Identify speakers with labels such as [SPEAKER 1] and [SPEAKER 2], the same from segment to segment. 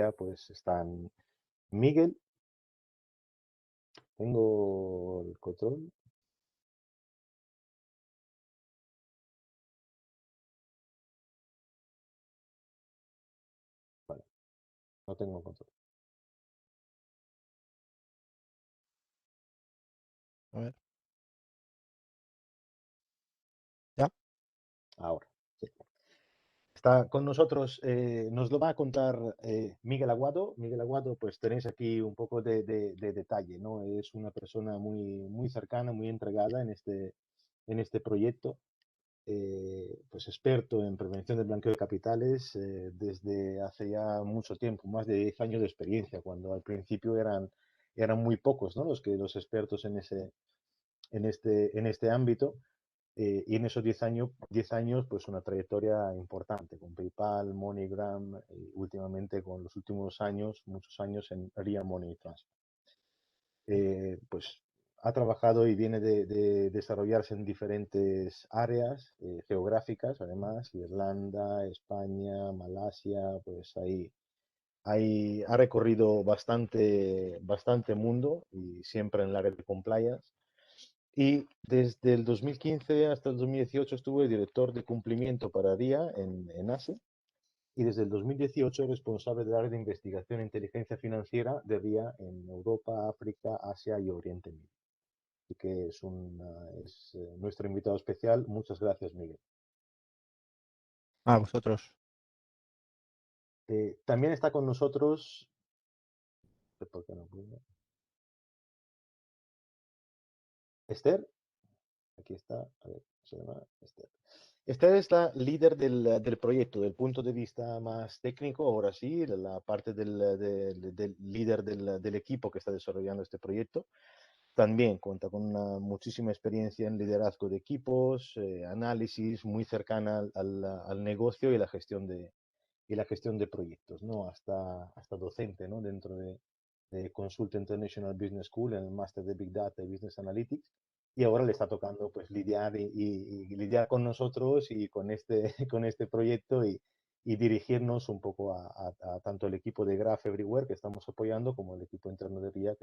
[SPEAKER 1] RIA pues están Miguel, tengo el control. Vale, no tengo control.
[SPEAKER 2] A ver. ¿Ya?
[SPEAKER 1] Ahora, sí. Está con nosotros, nos lo va a contar Miguel Aguado. Miguel Aguado, pues tenéis aquí un poco de detalle, ¿no? Es una persona muy cercana, muy entregada en este proyecto. Pues experto en prevención del blanqueo de capitales desde hace ya mucho tiempo, más de 10 años de experiencia, cuando al principio eran muy pocos, ¿no? Los expertos en este ámbito. Y en esos 10 años, pues una trayectoria importante con PayPal, MoneyGram y últimamente con los últimos años, muchos años en RIA Money Transfer. Pues ha trabajado y viene de desarrollarse en diferentes áreas geográficas, además, Irlanda, España, Malasia, pues ahí ha recorrido bastante mundo y siempre en el área de compliance. Y desde el 2015 hasta el 2018 estuve director de cumplimiento para RIA en ASE y desde el 2018 responsable del área de investigación e inteligencia financiera de RIA en Europa, África, Asia y Oriente Medio. Así que es nuestro invitado especial. Muchas gracias, Miguel.
[SPEAKER 2] A vosotros.
[SPEAKER 1] También está con nosotros, ¿por qué no puedo? Esther. Aquí está, a ver, se llama Esther. Esther es la líder del proyecto, del punto de vista más técnico, ahora sí, la parte del líder del equipo que está desarrollando este proyecto. También cuenta con una muchísima experiencia en liderazgo de equipos, análisis muy cercana al negocio y la gestión de proyectos, ¿no? Hasta docente, ¿no? Dentro de Consult International Business School en el máster de Big Data y Business Analytics. Y ahora le está tocando pues lidiar y lidiar con nosotros y con con este proyecto y dirigirnos un poco a tanto el equipo de Graph Everywhere que estamos apoyando como el equipo interno de RIA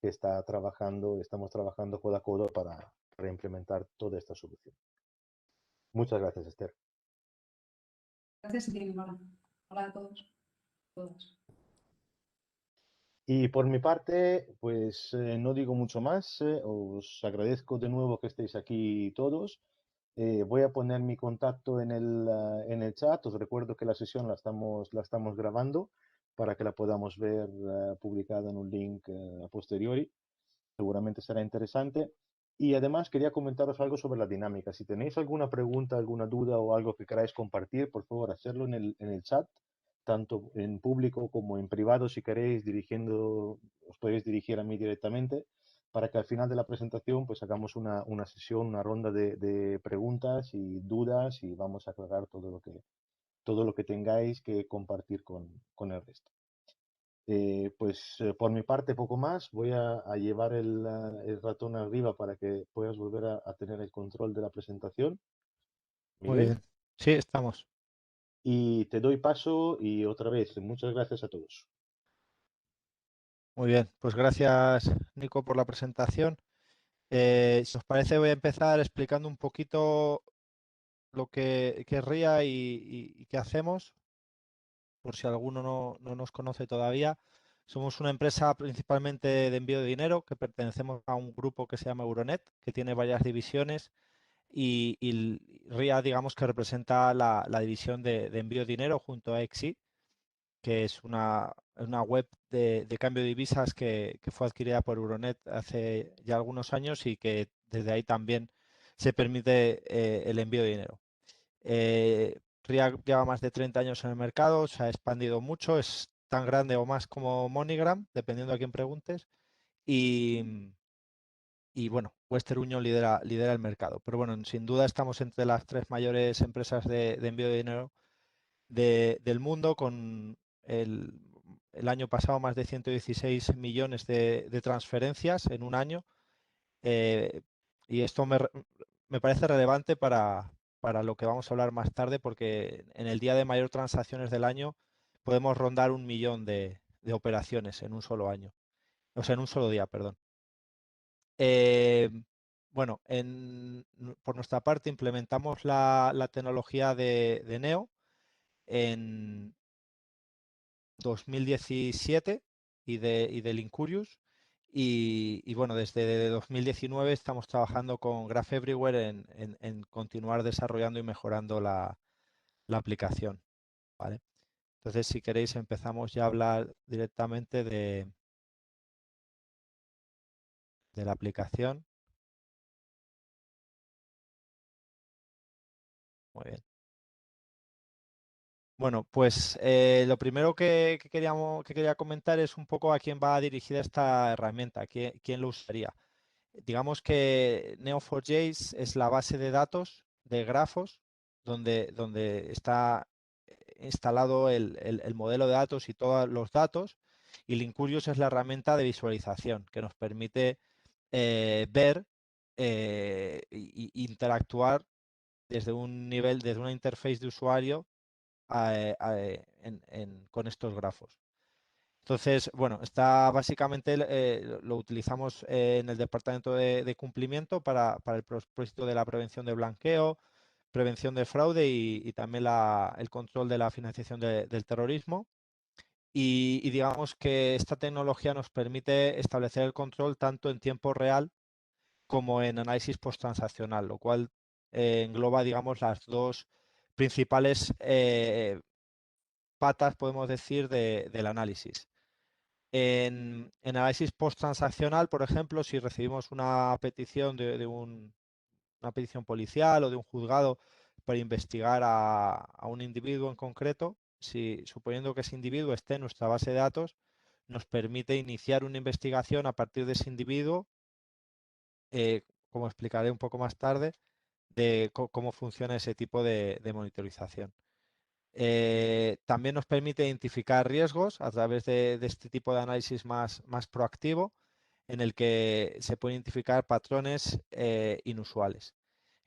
[SPEAKER 1] estamos trabajando codo a codo para reimplementar toda esta solución. Muchas gracias, Esther.
[SPEAKER 3] Gracias, Hola. Hola a todos. Todas.
[SPEAKER 1] Y por mi parte, pues no digo mucho más. Os agradezco de nuevo que estéis aquí todos. Voy a poner mi contacto en el chat. Os recuerdo que la sesión la estamos grabando para que la podamos ver publicada en un link a posteriori. Seguramente será interesante. Y además quería comentaros algo sobre la dinámica. Si tenéis alguna pregunta, alguna duda o algo que queráis compartir, por favor, hacerlo en el chat, tanto en público como en privado, si queréis, os podéis dirigir a mí directamente, para que al final de la presentación pues hagamos una sesión, una ronda de preguntas y dudas y vamos a aclarar todo lo que tengáis que compartir con el resto. Por mi parte, poco más. Voy a llevar el ratón arriba para que puedas volver a tener el control de la presentación,
[SPEAKER 2] Muy
[SPEAKER 1] Miguel.
[SPEAKER 2] bien. Sí, estamos.
[SPEAKER 1] Y te doy paso y otra vez, muchas gracias a todos.
[SPEAKER 2] Muy bien. Pues gracias, Nico, por la presentación. Si os parece, voy a empezar explicando un poquito lo que es RIA y qué hacemos, por si alguno no nos conoce todavía. Somos una empresa principalmente de envío de dinero, que pertenecemos a un grupo que se llama Euronet, que tiene varias divisiones y RIA, digamos, que representa la división de envío de dinero junto a EXI, que es una web de cambio de divisas que fue adquirida por Euronet hace ya algunos años y que desde ahí también se permite el envío de dinero. RIA lleva más de 30 años en el mercado, se ha expandido mucho, es tan grande o más como MoneyGram, dependiendo a quién preguntes, y, y bueno, Western Union lidera el mercado. Pero bueno, sin duda estamos entre las tres mayores empresas de envío de dinero del mundo, con el año pasado más de 116 millones de transferencias en un año. Y esto me parece relevante para lo que vamos a hablar más tarde, porque en el día de mayor transacciones del año podemos rondar 1 millón de operaciones en un solo año, o sea, en un solo día, perdón. Bueno, por nuestra parte implementamos la tecnología de Neo en 2017 y del Incurious. Y bueno, desde 2019 estamos trabajando con Graph Everywhere en continuar desarrollando y mejorando la aplicación, ¿vale? Entonces, si queréis, empezamos ya a hablar directamente de la aplicación. Muy bien. Bueno, pues lo primero que quería comentar es un poco a quién va dirigida esta herramienta, quién lo usaría. Digamos que Neo4j es la base de datos de grafos donde está instalado el modelo de datos y todos los datos, y Linkurious es la herramienta de visualización que nos permite ver e interactuar desde un nivel, desde una interface de usuario con estos grafos. Entonces, bueno, está básicamente lo utilizamos en el departamento de cumplimiento para el propósito de la prevención de blanqueo, prevención de fraude y también el control de la financiación del terrorismo. Y digamos que esta tecnología nos permite establecer el control tanto en tiempo real como en análisis post-transaccional, lo cual engloba, digamos, las dos principales patas, podemos decir, del análisis. En análisis post-transaccional, por ejemplo, si recibimos una petición una petición policial o de un juzgado para investigar a un individuo en concreto, si suponiendo que ese individuo esté en nuestra base de datos, nos permite iniciar una investigación a partir de ese individuo, como explicaré un poco más tarde, de cómo funciona ese tipo de monitorización. También nos permite identificar riesgos a través de este tipo de análisis más proactivo, en el que se pueden identificar patrones inusuales.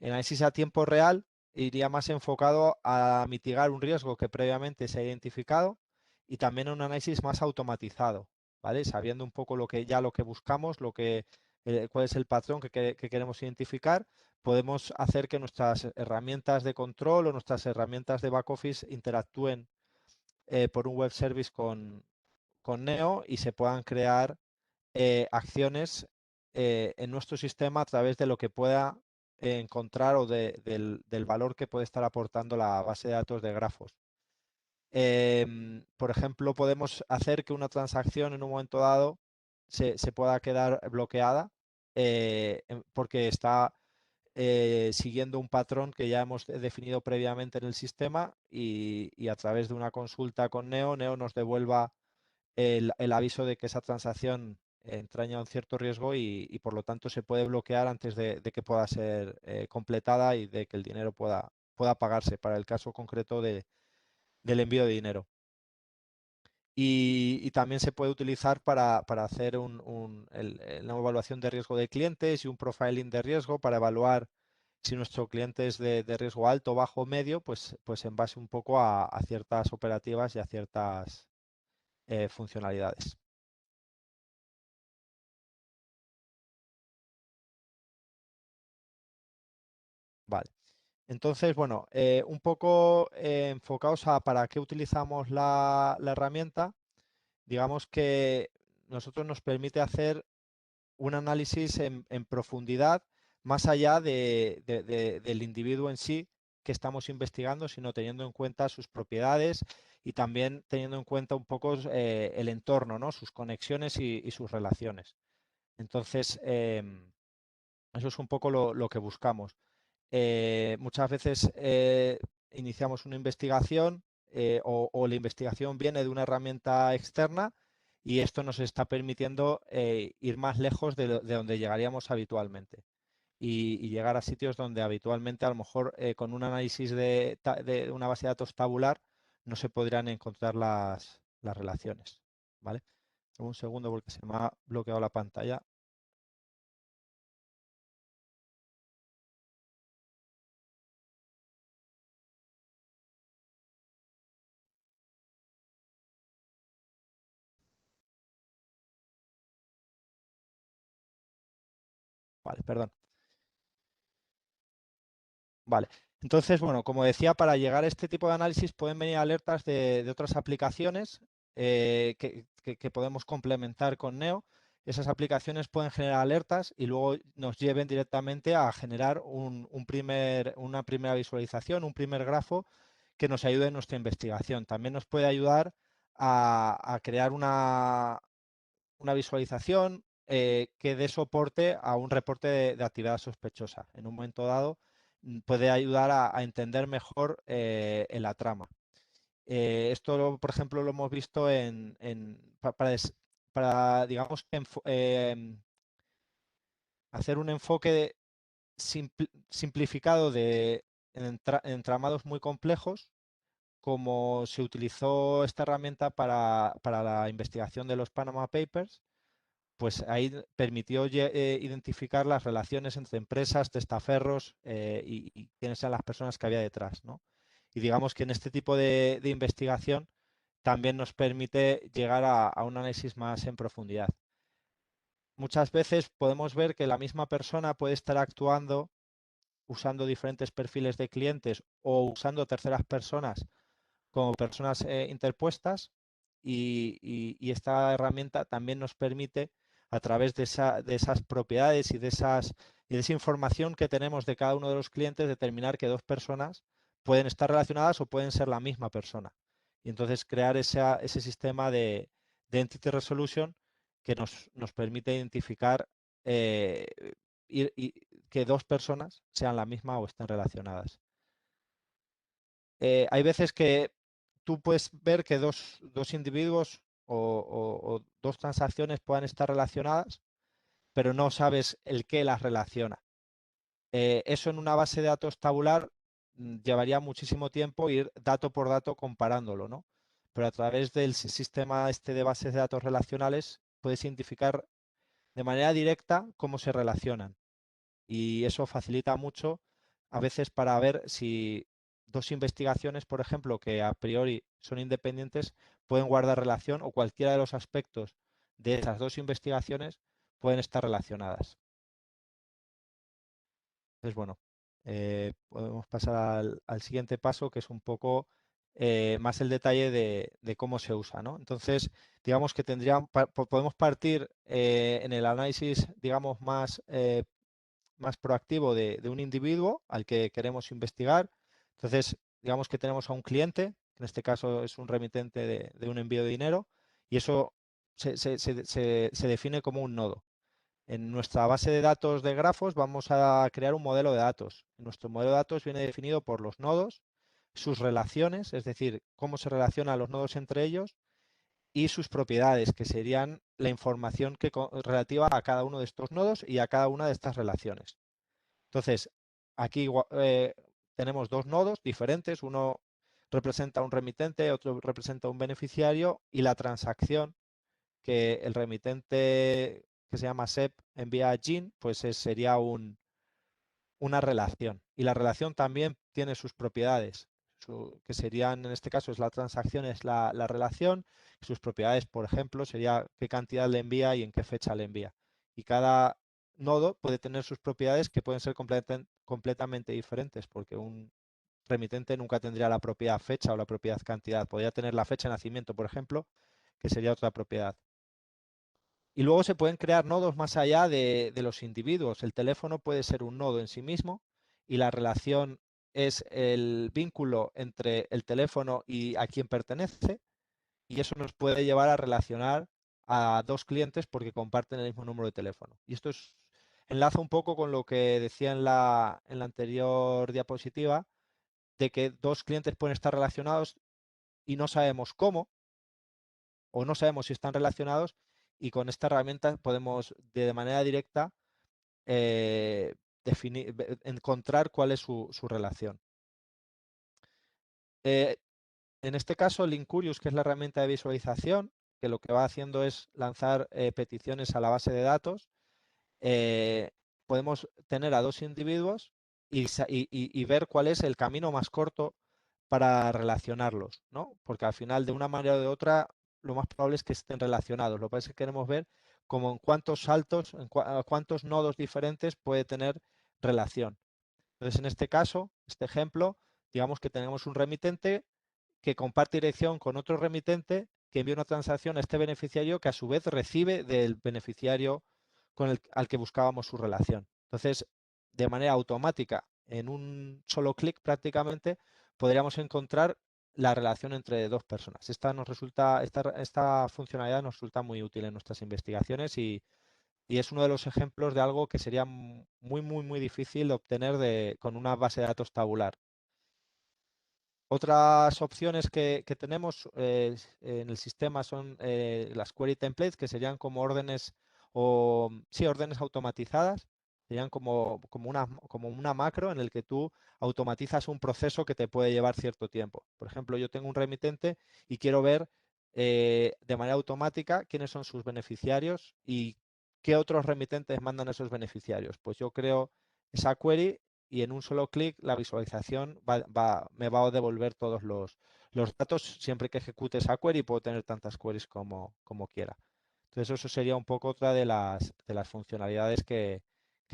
[SPEAKER 2] El análisis a tiempo real iría más enfocado a mitigar un riesgo que previamente se ha identificado, y también un análisis más automatizado, ¿vale? Sabiendo un poco lo que buscamos, cuál es el patrón que queremos identificar, podemos hacer que nuestras herramientas de control o nuestras herramientas de back office interactúen por un web service con Neo y se puedan crear acciones en nuestro sistema a través de lo que pueda encontrar o del valor que puede estar aportando la base de datos de grafos. Por ejemplo, podemos hacer que una transacción en un momento dado se pueda quedar bloqueada porque está siguiendo un patrón que ya hemos definido previamente en el sistema, y a través de una consulta con Neo nos devuelva el aviso de que esa transacción entraña un cierto riesgo y por lo tanto se puede bloquear antes de que pueda ser completada y de que el dinero pueda pagarse para el caso concreto del envío de dinero. Y también se puede utilizar para hacer una evaluación de riesgo de clientes y un profiling de riesgo para evaluar si nuestro cliente es de riesgo alto, bajo o medio, pues en base un poco a ciertas operativas y a ciertas funcionalidades. Vale. Entonces, bueno, un poco enfocados a para qué utilizamos la herramienta. Digamos que nosotros nos permite hacer un análisis en profundidad, más allá del individuo en sí que estamos investigando, sino teniendo en cuenta sus propiedades y también teniendo en cuenta un poco el entorno, ¿no? Sus conexiones y sus relaciones. Entonces, eso es un poco lo que buscamos. Muchas veces iniciamos una investigación o la investigación viene de una herramienta externa, y esto nos está permitiendo ir más lejos de donde llegaríamos habitualmente y llegar a sitios donde habitualmente a lo mejor con un análisis de una base de datos tabular no se podrían encontrar las relaciones. ¿Vale? Un segundo porque se me ha bloqueado la pantalla. Vale, perdón. Vale. Entonces, bueno, como decía, para llegar a este tipo de análisis pueden venir alertas de otras aplicaciones que podemos complementar con Neo. Esas aplicaciones pueden generar alertas y luego nos lleven directamente a generar una primera visualización, un primer grafo que nos ayude en nuestra investigación. También nos puede ayudar a crear una visualización que dé soporte a un reporte de actividad sospechosa. En un momento dado puede ayudar a entender mejor la trama. Esto, por ejemplo, lo hemos visto para digamos, hacer un enfoque simplificado de entramados muy complejos, como se utilizó esta herramienta para la investigación de los Panama Papers. Pues ahí permitió identificar las relaciones entre empresas, testaferros y quiénes eran las personas que había detrás, ¿no? Y digamos que en este tipo de investigación también nos permite llegar a un análisis más en profundidad. Muchas veces podemos ver que la misma persona puede estar actuando usando diferentes perfiles de clientes o usando terceras personas como personas interpuestas y esta herramienta también nos permite, a través de esas propiedades y de esa información que tenemos de cada uno de los clientes, determinar que dos personas pueden estar relacionadas o pueden ser la misma persona. Y entonces crear ese sistema de Entity Resolution que nos permite identificar que dos personas sean la misma o estén relacionadas. Hay veces que tú puedes ver que dos individuos o dos transacciones puedan estar relacionadas, pero no sabes el qué las relaciona. Eso en una base de datos tabular llevaría muchísimo tiempo ir dato por dato comparándolo, ¿no? Pero a través del sistema de bases de datos relacionales puedes identificar de manera directa cómo se relacionan. Y eso facilita mucho a veces para ver si dos investigaciones, por ejemplo, que a priori son independientes, pueden guardar relación o cualquiera de los aspectos de esas dos investigaciones pueden estar relacionadas. Entonces, bueno, podemos pasar al siguiente paso, que es un poco más el detalle de cómo se usa, ¿no? Entonces, digamos que podemos partir en el análisis, digamos, más proactivo de un individuo al que queremos investigar. Entonces, digamos que tenemos a un cliente, que en este caso es un remitente de un envío de dinero, y eso se define como un nodo. En nuestra base de datos de grafos vamos a crear un modelo de datos. Nuestro modelo de datos viene definido por los nodos, sus relaciones, es decir, cómo se relacionan los nodos entre ellos, y sus propiedades, que serían la información relativa a cada uno de estos nodos y a cada una de estas relaciones. Entonces, aquí tenemos dos nodos diferentes, uno representa un remitente, otro representa un beneficiario, y la transacción que el remitente, que se llama SEP, envía a GIN, pues sería una relación. Y la relación también tiene sus propiedades, que serían, en este caso, la transacción es la relación, y sus propiedades, por ejemplo, sería qué cantidad le envía y en qué fecha le envía. Y cada nodo puede tener sus propiedades que pueden ser completamente diferentes, porque un remitente nunca tendría la propiedad fecha o la propiedad cantidad. Podría tener la fecha de nacimiento, por ejemplo, que sería otra propiedad. Y luego se pueden crear nodos más allá de los individuos. El teléfono puede ser un nodo en sí mismo y la relación es el vínculo entre el teléfono y a quien pertenece, y eso nos puede llevar a relacionar a dos clientes porque comparten el mismo número de teléfono. Y esto enlaza un poco con lo que decía en la anterior diapositiva, de que dos clientes pueden estar relacionados y no sabemos cómo, o no sabemos si están relacionados, y con esta herramienta podemos de manera directa encontrar cuál es su relación. En este caso, Linkurious, que es la herramienta de visualización, que lo que va haciendo es lanzar peticiones a la base de datos, podemos tener a dos individuos y ver cuál es el camino más corto para relacionarlos, ¿no? Porque al final, de una manera o de otra, lo más probable es que estén relacionados. Lo que pasa es que queremos ver como en cuántos saltos, cuántos nodos diferentes puede tener relación. Entonces, en este caso, este ejemplo, digamos que tenemos un remitente que comparte dirección con otro remitente que envía una transacción a este beneficiario que a su vez recibe del beneficiario al que buscábamos su relación. Entonces, de manera automática, en un solo clic prácticamente, podríamos encontrar la relación entre dos personas. Esta funcionalidad nos resulta muy útil en nuestras investigaciones y es uno de los ejemplos de algo que sería muy difícil de obtener con una base de datos tabular. Otras opciones que tenemos en el sistema son las query templates, que serían como órdenes órdenes automatizadas. Serían como una macro en el que tú automatizas un proceso que te puede llevar cierto tiempo. Por ejemplo, yo tengo un remitente y quiero ver de manera automática quiénes son sus beneficiarios y qué otros remitentes mandan a esos beneficiarios. Pues yo creo esa query y en un solo clic la visualización me va a devolver todos los datos siempre que ejecute esa query. Puedo tener tantas queries como quiera. Entonces eso sería un poco otra de las funcionalidades que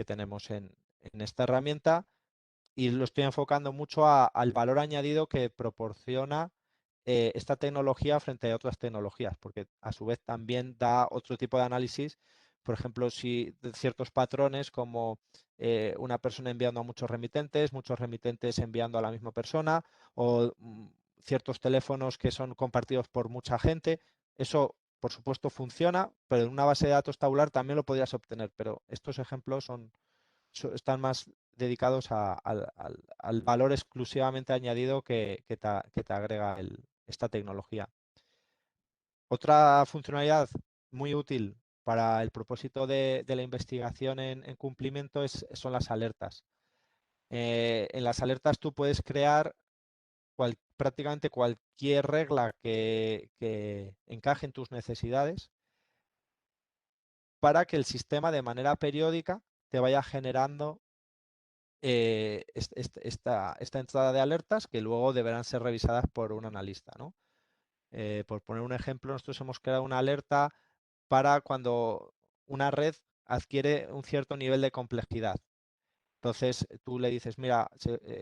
[SPEAKER 2] tenemos en esta herramienta, y lo estoy enfocando mucho al valor añadido que proporciona esta tecnología frente a otras tecnologías, porque a su vez también da otro tipo de análisis. Por ejemplo, si ciertos patrones como una persona enviando a muchos remitentes enviando a la misma persona, o ciertos teléfonos que son compartidos por mucha gente, eso por supuesto funciona, pero en una base de datos tabular también lo podrías obtener, pero estos ejemplos están más dedicados al valor exclusivamente añadido que te agrega esta tecnología. Otra funcionalidad muy útil para el propósito de la investigación en cumplimiento son las alertas. En las alertas tú puedes crear prácticamente cualquier regla que encaje en tus necesidades para que el sistema de manera periódica te vaya generando esta entrada de alertas que luego deberán ser revisadas por un analista, ¿no? Por poner un ejemplo, nosotros hemos creado una alerta para cuando una red adquiere un cierto nivel de complejidad. Entonces tú le dices, mira,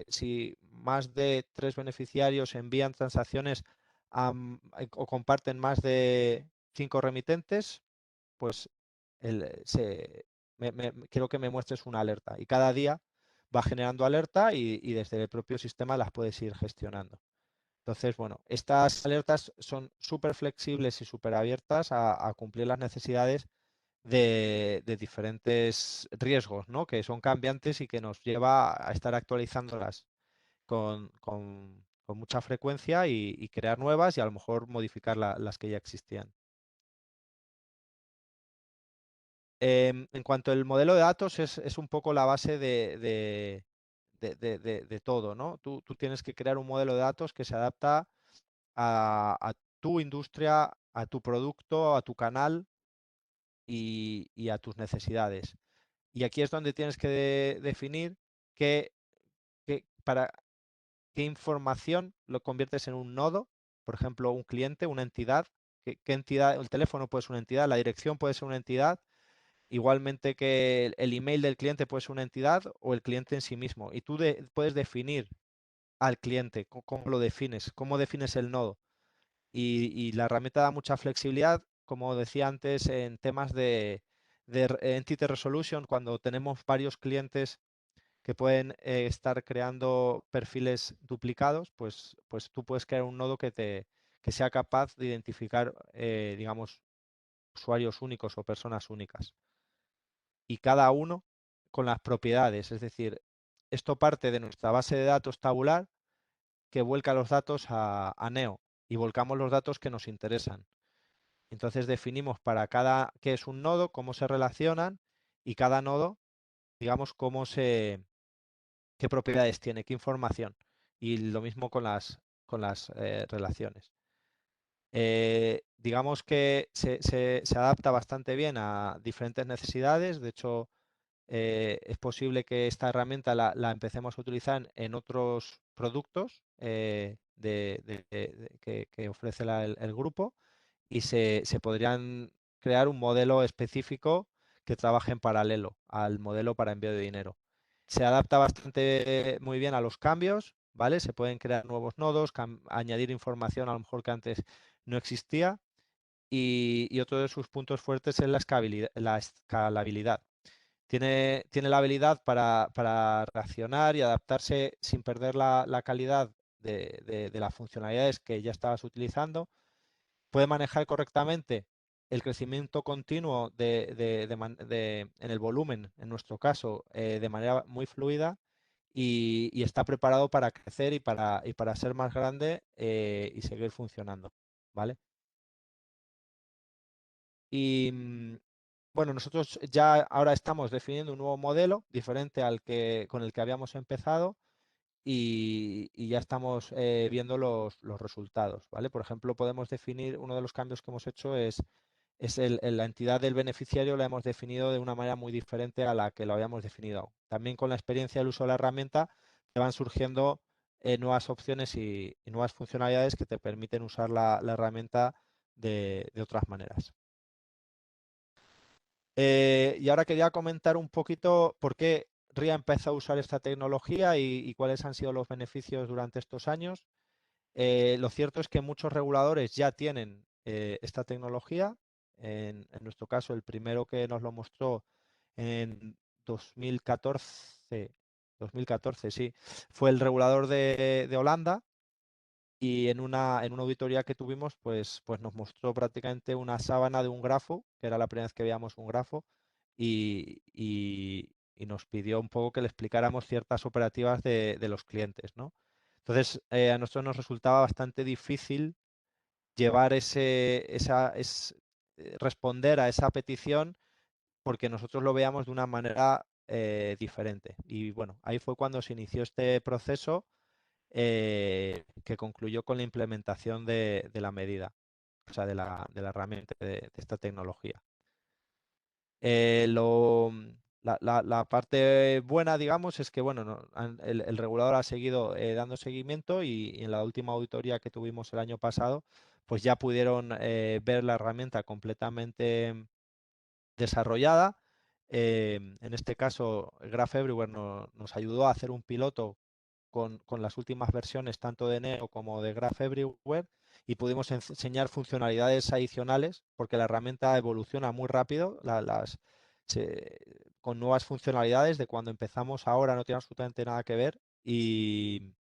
[SPEAKER 2] si más de 3 beneficiarios envían transacciones o comparten más de 5 remitentes, pues quiero que me muestres una alerta. Y cada día va generando alerta y desde el propio sistema las puedes ir gestionando. Entonces, bueno, estas alertas son súper flexibles y súper abiertas a cumplir las necesidades de diferentes riesgos, ¿no? Que son cambiantes y que nos lleva a estar actualizándolas con mucha frecuencia y crear nuevas y a lo mejor modificar las que ya existían. En cuanto al modelo de datos, es un poco la base de todo, ¿no? Tú tienes que crear un modelo de datos que se adapta a tu industria, a tu producto, a tu canal y a tus necesidades. Y aquí es donde tienes que definir para qué información lo conviertes en un nodo, por ejemplo, un cliente, una entidad. ¿Qué entidad? El teléfono puede ser una entidad, la dirección puede ser una entidad. Igualmente que el email del cliente puede ser una entidad o el cliente en sí mismo. Y tú puedes definir al cliente, cómo lo defines, cómo defines el nodo. Y la herramienta da mucha flexibilidad, como decía antes, en temas de Entity Resolution, cuando tenemos varios clientes que pueden estar creando perfiles duplicados, pues tú puedes crear un nodo que sea capaz de identificar, digamos, usuarios únicos o personas únicas. Y cada uno con las propiedades. Es decir, esto parte de nuestra base de datos tabular que vuelca los datos a Neo y volcamos los datos que nos interesan. Entonces definimos para qué es un nodo, cómo se relacionan y cada nodo, digamos, qué propiedades tiene, qué información. Y lo mismo con las relaciones. Digamos que se adapta bastante bien a diferentes necesidades. De hecho, es posible que esta herramienta la empecemos a utilizar en otros productos que ofrece el grupo y se podrían crear un modelo específico que trabaje en paralelo al modelo para envío de dinero. Se adapta bastante muy bien a los cambios, ¿vale? Se pueden crear nuevos nodos, añadir información a lo mejor que antes no existía, y otro de sus puntos fuertes es la escalabilidad. Tiene la habilidad para reaccionar y adaptarse sin perder la calidad de las funcionalidades que ya estabas utilizando. Puede manejar correctamente el crecimiento continuo en el volumen, en nuestro caso, de manera muy fluida, y está preparado para crecer y para ser más grande, y seguir funcionando, ¿vale? Y bueno, nosotros ya ahora estamos definiendo un nuevo modelo diferente con el que habíamos empezado, y ya estamos viendo los resultados, ¿vale? Por ejemplo, podemos definir, uno de los cambios que hemos hecho es la entidad del beneficiario, la hemos definido de una manera muy diferente a la que lo habíamos definido. También con la experiencia del uso de la herramienta te van surgiendo nuevas opciones y nuevas funcionalidades que te permiten usar la herramienta de otras maneras. Y ahora quería comentar un poquito por qué RIA empezó a usar esta tecnología y cuáles han sido los beneficios durante estos años. Lo cierto es que muchos reguladores ya tienen esta tecnología. En nuestro caso, el primero que nos lo mostró en 2014, sí, fue el regulador de Holanda, y en una auditoría que tuvimos, pues nos mostró prácticamente una sábana de un grafo, que era la primera vez que veíamos un grafo, y nos pidió un poco que le explicáramos ciertas operativas de los clientes, ¿no? Entonces, a nosotros nos resultaba bastante difícil llevar responder a esa petición, porque nosotros lo veíamos de una manera diferente. Y bueno, ahí fue cuando se inició este proceso, que concluyó con la implementación de la medida, o sea, de la herramienta, de esta tecnología. La parte buena, digamos, es que bueno, el regulador ha seguido dando seguimiento, y en la última auditoría que tuvimos el año pasado, pues ya pudieron ver la herramienta completamente desarrollada. En este caso, Graph Everywhere nos ayudó a hacer un piloto con las últimas versiones tanto de Neo como de Graph Everywhere, y pudimos enseñar funcionalidades adicionales, porque la herramienta evoluciona muy rápido, con nuevas funcionalidades de cuando empezamos ahora no tiene absolutamente nada que ver, y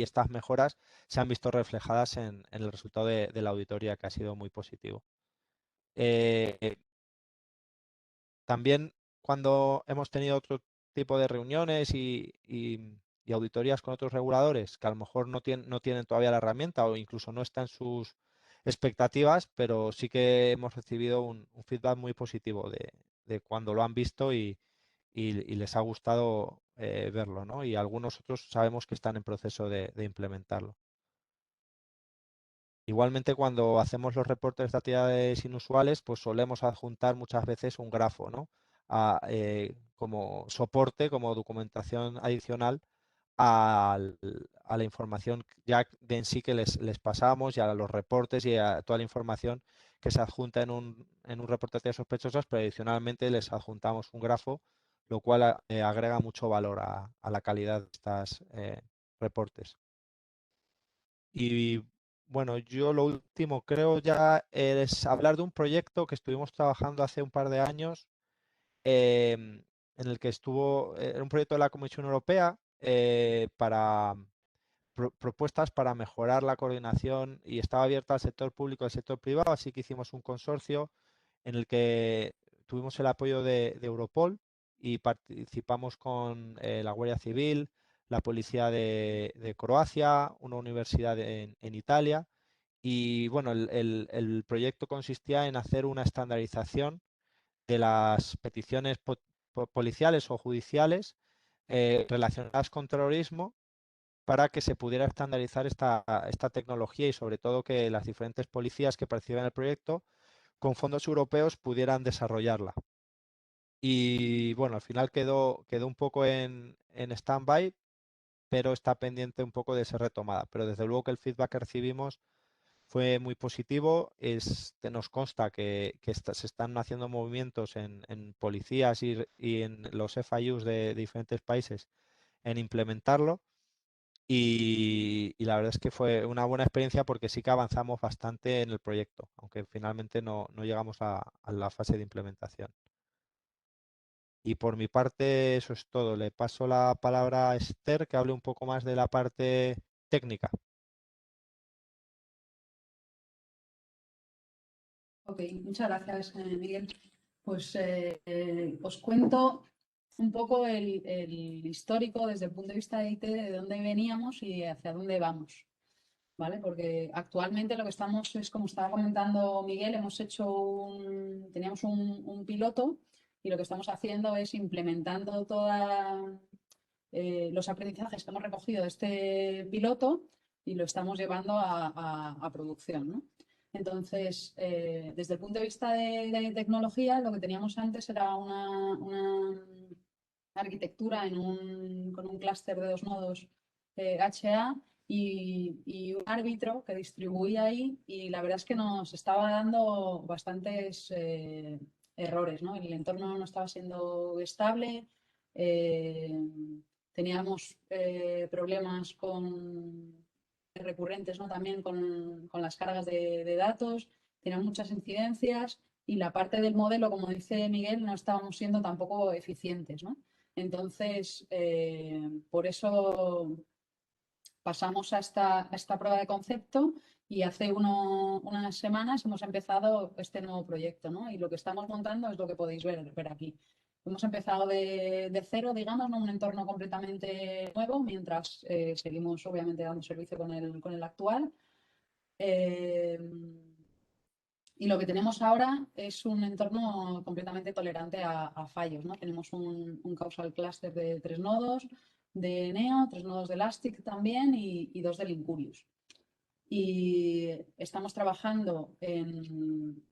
[SPEAKER 2] estas mejoras se han visto reflejadas en el resultado de la auditoría, que ha sido muy positivo. También, cuando hemos tenido otro tipo de reuniones y auditorías con otros reguladores que a lo mejor no tienen todavía la herramienta, o incluso no está en sus expectativas, pero sí que hemos recibido un feedback muy positivo de cuando lo han visto, y les ha gustado verlo, ¿no? Y algunos otros sabemos que están en proceso de implementarlo. Igualmente, cuando hacemos los reportes de actividades inusuales, pues solemos adjuntar muchas veces un grafo, ¿no? Como soporte, como documentación adicional a la información ya de en sí que les pasamos, y a los reportes y a toda la información que se adjunta en un reporte de actividades sospechosas, pero adicionalmente les adjuntamos un grafo, lo cual agrega mucho valor a la calidad de estos reportes. Y bueno, yo lo último creo ya es hablar de un proyecto que estuvimos trabajando hace un par de años, en el que era un proyecto de la Comisión Europea, para propuestas para mejorar la coordinación, y estaba abierta al sector público y al sector privado, así que hicimos un consorcio en el que tuvimos el apoyo de Europol, y participamos con la Guardia Civil, la Policía de Croacia, una universidad en Italia. Y bueno, el proyecto consistía en hacer una estandarización de las peticiones policiales o judiciales relacionadas con terrorismo, para que se pudiera estandarizar esta tecnología, y sobre todo que las diferentes policías que participan en el proyecto con fondos europeos pudieran desarrollarla. Y bueno, al final quedó un poco en stand-by, pero está pendiente un poco de ser retomada. Pero desde luego que el feedback que recibimos fue muy positivo. Nos consta que se están haciendo movimientos en policías y en los FIUs de diferentes países en implementarlo. Y la verdad es que fue una buena experiencia porque sí que avanzamos bastante en el proyecto, aunque finalmente no llegamos a la fase de implementación. Y por mi parte eso es todo. Le paso la palabra a Esther, que hable un poco más de la parte técnica.
[SPEAKER 3] Ok, muchas gracias, Miguel. Pues os cuento un poco el histórico desde el punto de vista de IT, de dónde veníamos y hacia dónde vamos, ¿vale? Porque actualmente lo que estamos es, como estaba comentando Miguel, teníamos un piloto y lo que estamos haciendo es implementando todos los aprendizajes que hemos recogido de este piloto y lo estamos llevando a producción, ¿no? Entonces, desde el punto de vista de tecnología, lo que teníamos antes era una arquitectura con un clúster de 2 nodos HA y un árbitro que distribuía ahí, y la verdad es que nos estaba dando bastantes errores, ¿no? El entorno no estaba siendo estable, teníamos problemas recurrentes, ¿no? También con las cargas de datos, teníamos muchas incidencias y la parte del modelo, como dice Miguel, no estábamos siendo tampoco eficientes, ¿no? Entonces, por eso pasamos a esta prueba de concepto y hace unas semanas hemos empezado este nuevo proyecto, ¿no? Y lo que estamos montando es lo que podéis ver aquí. Hemos empezado de cero, digamos, ¿no? Un entorno completamente nuevo, mientras seguimos obviamente dando servicio con el actual. Y lo que tenemos ahora es un entorno completamente tolerante a fallos, ¿no? Tenemos un causal cluster de 3 nodos de Neo, 3 nodos de Elastic también y 2 de Linkurious. Y estamos trabajando en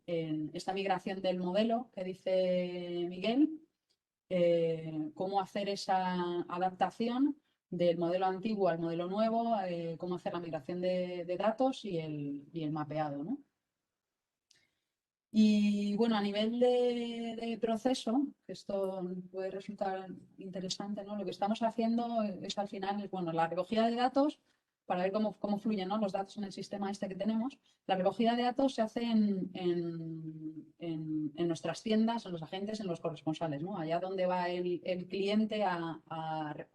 [SPEAKER 3] esta migración del modelo que dice Miguel, cómo hacer esa adaptación del modelo antiguo al modelo nuevo, cómo hacer la migración de datos y el mapeado, ¿no? Y bueno, a nivel de proceso, que esto puede resultar interesante, ¿no? Lo que estamos haciendo es al final, bueno, la recogida de datos, para ver cómo fluyen, ¿no? Los datos en el sistema este que tenemos. La recogida de datos se hace en nuestras tiendas, en los agentes, en los corresponsales, ¿no? Allá donde va el cliente a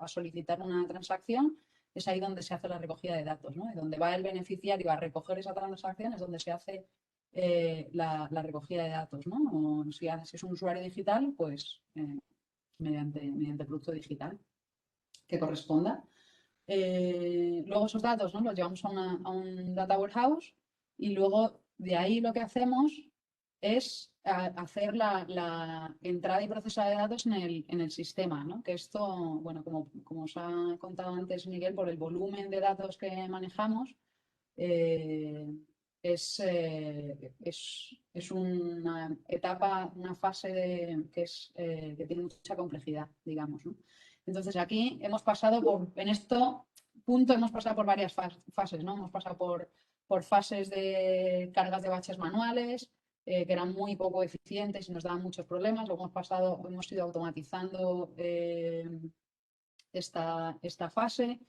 [SPEAKER 3] solicitar una transacción, es ahí donde se hace la recogida de datos, ¿no? Y donde va el beneficiario a recoger esa transacción es donde se hace la recogida de datos, ¿no? O si es un usuario digital, pues mediante producto digital que corresponda. Luego esos datos, ¿no? Los llevamos a un data warehouse y luego de ahí lo que hacemos es hacer la entrada y procesado de datos en el sistema, ¿no? Que esto, bueno, como os ha contado antes Miguel, por el volumen de datos que manejamos, es una etapa, una fase que tiene mucha complejidad, digamos, ¿no? Entonces aquí en este punto hemos pasado por varias fases, ¿no? Hemos pasado por fases de cargas de batches manuales, que eran muy poco eficientes y nos daban muchos problemas. Luego hemos ido automatizando esta fase.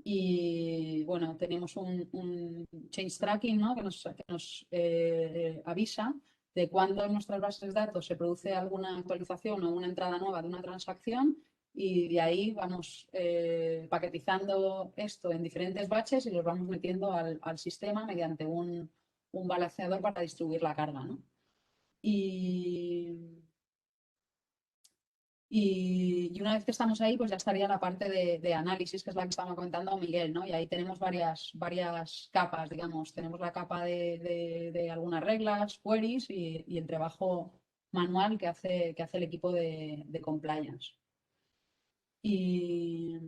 [SPEAKER 3] Y bueno, tenemos un change tracking, ¿no? que nos avisa de cuándo en nuestras bases de datos se produce alguna actualización o una entrada nueva de una transacción, y de ahí vamos paquetizando esto en diferentes batches y los vamos metiendo al sistema mediante un balanceador para distribuir la carga, ¿no? Y una vez que estamos ahí, pues ya estaría la parte de análisis, que es la que estaba comentando Miguel, ¿no? Y ahí tenemos varias capas, digamos. Tenemos la capa de algunas reglas, queries y el trabajo manual que hace el equipo de compliance. Y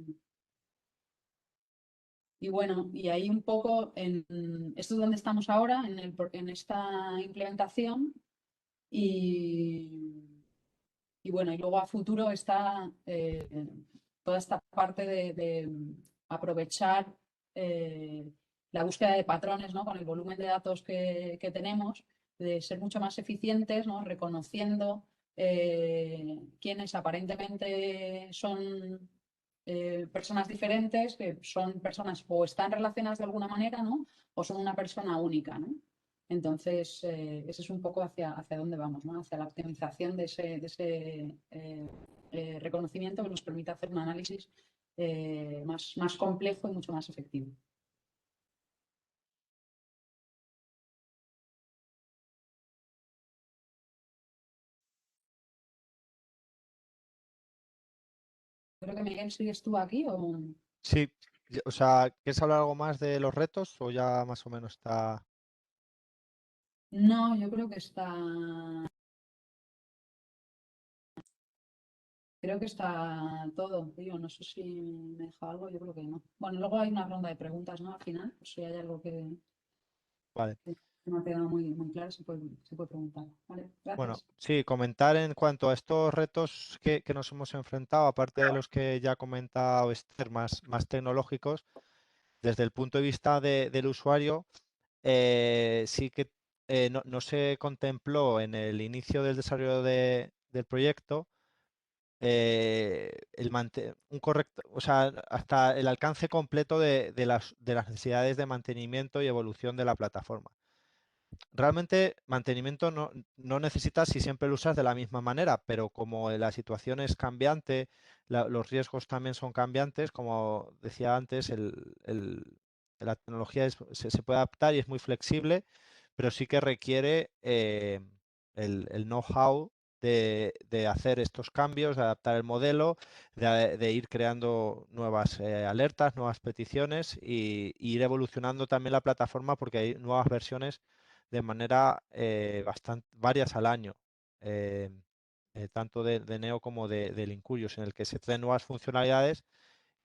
[SPEAKER 3] bueno, y ahí un poco, esto es donde estamos ahora, en esta implementación. Y bueno, y luego a futuro está toda esta parte de aprovechar la búsqueda de patrones, ¿no? Con el volumen de datos que tenemos, de ser mucho más eficientes, ¿no? Reconociendo quienes aparentemente son personas diferentes, que son personas o están relacionadas de alguna manera, ¿no? O son una persona única, ¿no? Entonces, ese es un poco hacia dónde vamos, ¿no? Hacia la optimización de ese reconocimiento que nos permite hacer un análisis más complejo y mucho más efectivo. Creo que Miguel, ¿sigues tú aquí o...?
[SPEAKER 2] Sí, o sea, ¿quieres hablar algo más de los retos o ya más o menos está?
[SPEAKER 3] No, yo creo que está... Creo que está todo, tío. No sé si me deja algo, yo creo que no. Bueno, luego hay una ronda de preguntas, ¿no? Al final, pues si hay algo
[SPEAKER 2] Vale.
[SPEAKER 3] que no ha quedado muy claro, se puede preguntar. Vale,
[SPEAKER 2] Bueno,
[SPEAKER 3] gracias.
[SPEAKER 2] sí, comentar en cuanto a estos retos que nos hemos enfrentado, aparte de los que ya ha comentado Esther, más tecnológicos, desde el punto de vista del usuario, sí que no se contempló en el inicio del desarrollo del proyecto un correcto, o sea, hasta el alcance completo de las necesidades de mantenimiento y evolución de la plataforma. Realmente mantenimiento no necesitas si siempre lo usas de la misma manera, pero como la situación es cambiante, los riesgos también son cambiantes, como decía antes, la tecnología se puede adaptar y es muy flexible, pero sí que requiere el know-how de hacer estos cambios, de adaptar el modelo, de ir creando nuevas alertas, nuevas peticiones y ir evolucionando también la plataforma porque hay nuevas versiones de manera varias al año, eh, tanto de Neo como del Incurious, en el que se traen nuevas funcionalidades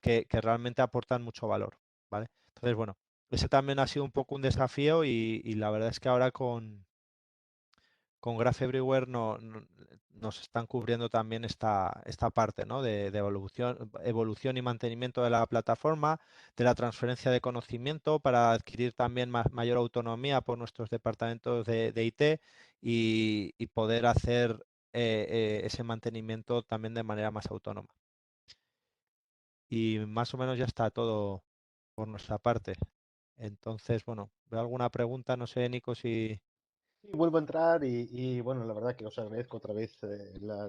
[SPEAKER 2] que realmente aportan mucho valor, ¿vale? Entonces, bueno, ese también ha sido un poco un desafío y la verdad es que ahora con Graph Everywhere nos están cubriendo también esta parte, ¿no? de evolución y mantenimiento de la plataforma, de la transferencia de conocimiento para adquirir también mayor autonomía por nuestros departamentos de IT y poder hacer ese mantenimiento también de manera más autónoma. Y más o menos ya está todo por nuestra parte. Entonces, bueno, ¿veo alguna pregunta? No sé, Nico, si...
[SPEAKER 1] Sí, vuelvo a entrar y, bueno, la verdad que os agradezco otra vez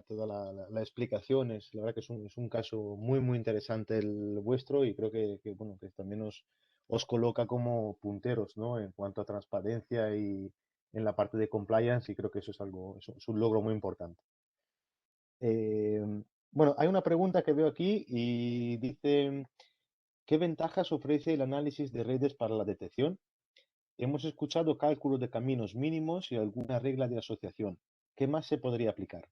[SPEAKER 1] toda la explicación. La verdad que es un caso muy interesante el vuestro y creo bueno, que también os coloca como punteros, ¿no? En cuanto a transparencia y en la parte de compliance y creo que eso es algo, es un logro muy importante. Eh, bueno, hay una pregunta que veo aquí y dice, ¿qué ventajas ofrece el análisis de redes para la detección? Hemos escuchado cálculos de caminos mínimos y alguna regla de asociación. ¿Qué más se podría aplicar?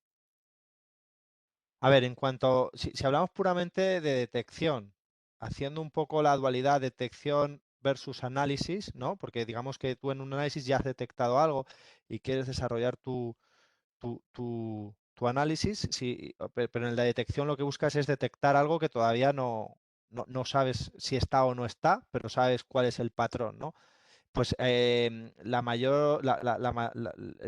[SPEAKER 2] A ver, si hablamos puramente de detección, haciendo un poco la dualidad detección versus análisis, ¿no? Porque digamos que tú en un análisis ya has detectado algo y quieres desarrollar tu análisis, sí, pero en la detección lo que buscas es detectar algo que todavía no sabes si está o no está, pero sabes cuál es el patrón, ¿no? Pues el